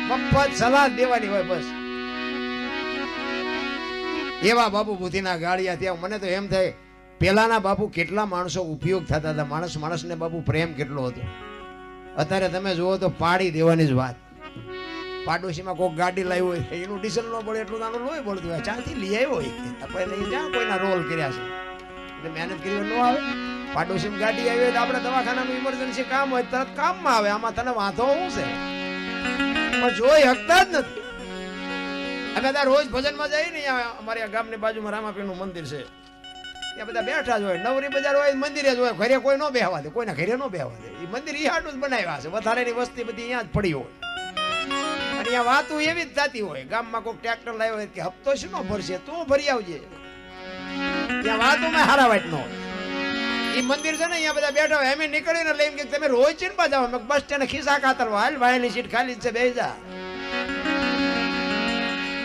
મફત સલાહ દેવાની હોય બસ. એવા બાપુ બુદ્ધિના ગાળિયા થયા. મને તો એમ થાય પેલાના બાપુ કેટલા માણસો ઉપયોગ થતા હતા, માણસને બાપુ પ્રેમ કેટલો હતો. અત્યારે તમે જુઓ તો પાડી દેવાની જ વાત. પાડોશીમાં કોઈક ગાડી લાવી હોય એનું ડીઝલ ન પડે એટલું નાનું લોહી પડતું હોય, ચાથી લઈ આવ્યો હોય આપણે જ્યાં કોઈના રોલ કર્યા છે એટલે મહેનત કરી ન આવે. પાડોશીમાં ગાડી આવી હોય તો આપણે દવાખાનામાં ઇમરજન્સી કામ હોય તરત કામમાં આવે. આમાં તને વાંધો શું છે? પણ જોઈ હકતા જ નથી. અમે ત્યાં રોજ ભજનમાં જઈએ ને, અમારી ગામની બાજુમાં રામાપીરનું મંદિર છે, ત્યાં બધા બેઠા જ હોય. નવરી બજાર હોય મંદિરે જ હોય, ઘરે કોઈ ન બેહવા દે, કોઈના ઘરે ન બેહવા દે. એ મંદિર ઈહાટું જ બનાવ્યા છે, વધારેની વસ્તી બધી અહીંયા જ પડી હોય. અહીંયા વાતો એવી જ થતી હોય. ગામમાં કોઈ ટ્રેક્ટર લાવ્યો હોય કે હપ્તો શું ભરશે, તું ભરી આવજે. ત્યાં વાતોમાં હારા વાટ ન હોય. એ મંદિર છે ને અહીંયા બધા બેઠા હોય. એમ નીકળીને લઈને કે તમે રોજ ચીનમાં જાઓ, બસ સ્ટેન્ડ ખિસ્સા કાતરવા હાલ, વાયલી સીટ ખાલી છે, બેસી જા.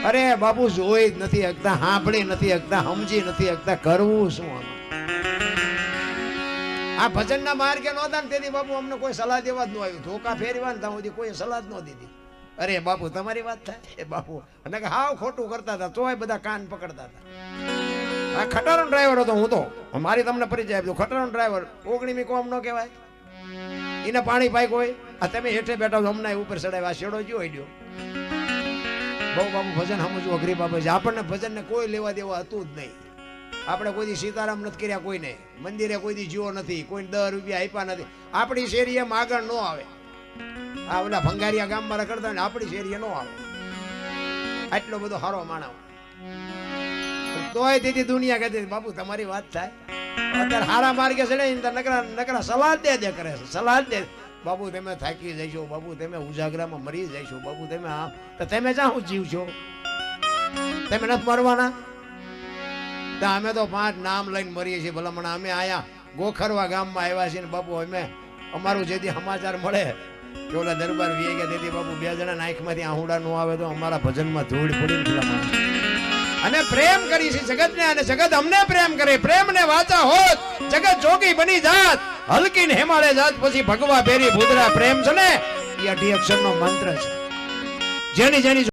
અરે બાપુ જોઈ જ નથી શકતા, સાંભળી નથી શકતા, સમજી નથી શકતા, કરવું શું આમાં? આ ભજનના માર્ગે નહોતા ને તેથી બાપુ અમને કોઈ સલાહ દેવા જ ન આવ્યું. ધોકા ફેરવા ને ત્યાં સુધી કોઈ સલાહ જ ન દીધી. અરે બાપુ તમારી વાત થાય બાપુ, અને હાવ ખોટું કરતા હતા તોય બધા કાન પકડતા હતા. આ ખટારો ડ્રાઈવર હતો હું તો, મારી તમને પરિચય આપ્યો. ખટારો ડ્રાઈવર 19મી કોમ ન કહેવાય, એને પાણી પાઈક હોય. આ તમે હેઠે બેઠા હમણાં ઉપર ચડાવ્યા, શેડો જો ગયો. બહુ બાપુ ભજન સમજવું અઘરી બાબત છે. આપણને ભજનને કોઈ લેવા દેવા હતું જ નહીં. આપણે કોઈ દી સીતારામ નથી કર્યા કોઈને, મંદિરે કોઈ દી જીવો નથી, કોઈ 10 રૂપિયા આપ્યા નથી. આપણી શેરીએ આગળ ન આવે. આ ઓલા ભંગારિયા ગામમાં રખડતા ને આપણી શેરીએ ન આવે. આટલો બધો હારો માણસ તોય તેથી દુનિયા કહેતી બાપુ તમારી વાત થાય. અત્યારે હારા માર્ગે ચડે નકરા સલાહ દે કરે છે, સલાહ દે. બાપુ તમે થાકી જઈશો, બાપુ તમે ઉજાગરામાં મરી જઈશો, બાપુ તમે આમ. તો તમે જ્યાં જીવ છો, તમે નથી મરવાના? તો અમે તો 5 નામ લઈને મરીએ છીએ ભલામણા. અમે આયા ગોખરવા ગામમાં આવ્યા છીએ ને બાપુ અમે અમારું જેથી સમાચાર મળે કે ઓલા દરબાર વી ગયા તેથી બાપુ 2 જણા આંખમાંથી આહુડા નો આવે તો અમારા ભજનમાં ધૂળ પડી ભલામણા. અને પ્રેમ કરી છે જગતને, અને જગત અમને પ્રેમ કરે. પ્રેમને વાચા હોત જગત જોગી બની જાત, હલકી ને હિમાલય જાત પછી ભગવા ફેરી ભૂદરા. પ્રેમ છે ને એ 8 અક્ષરનો મંત્ર છે. જેની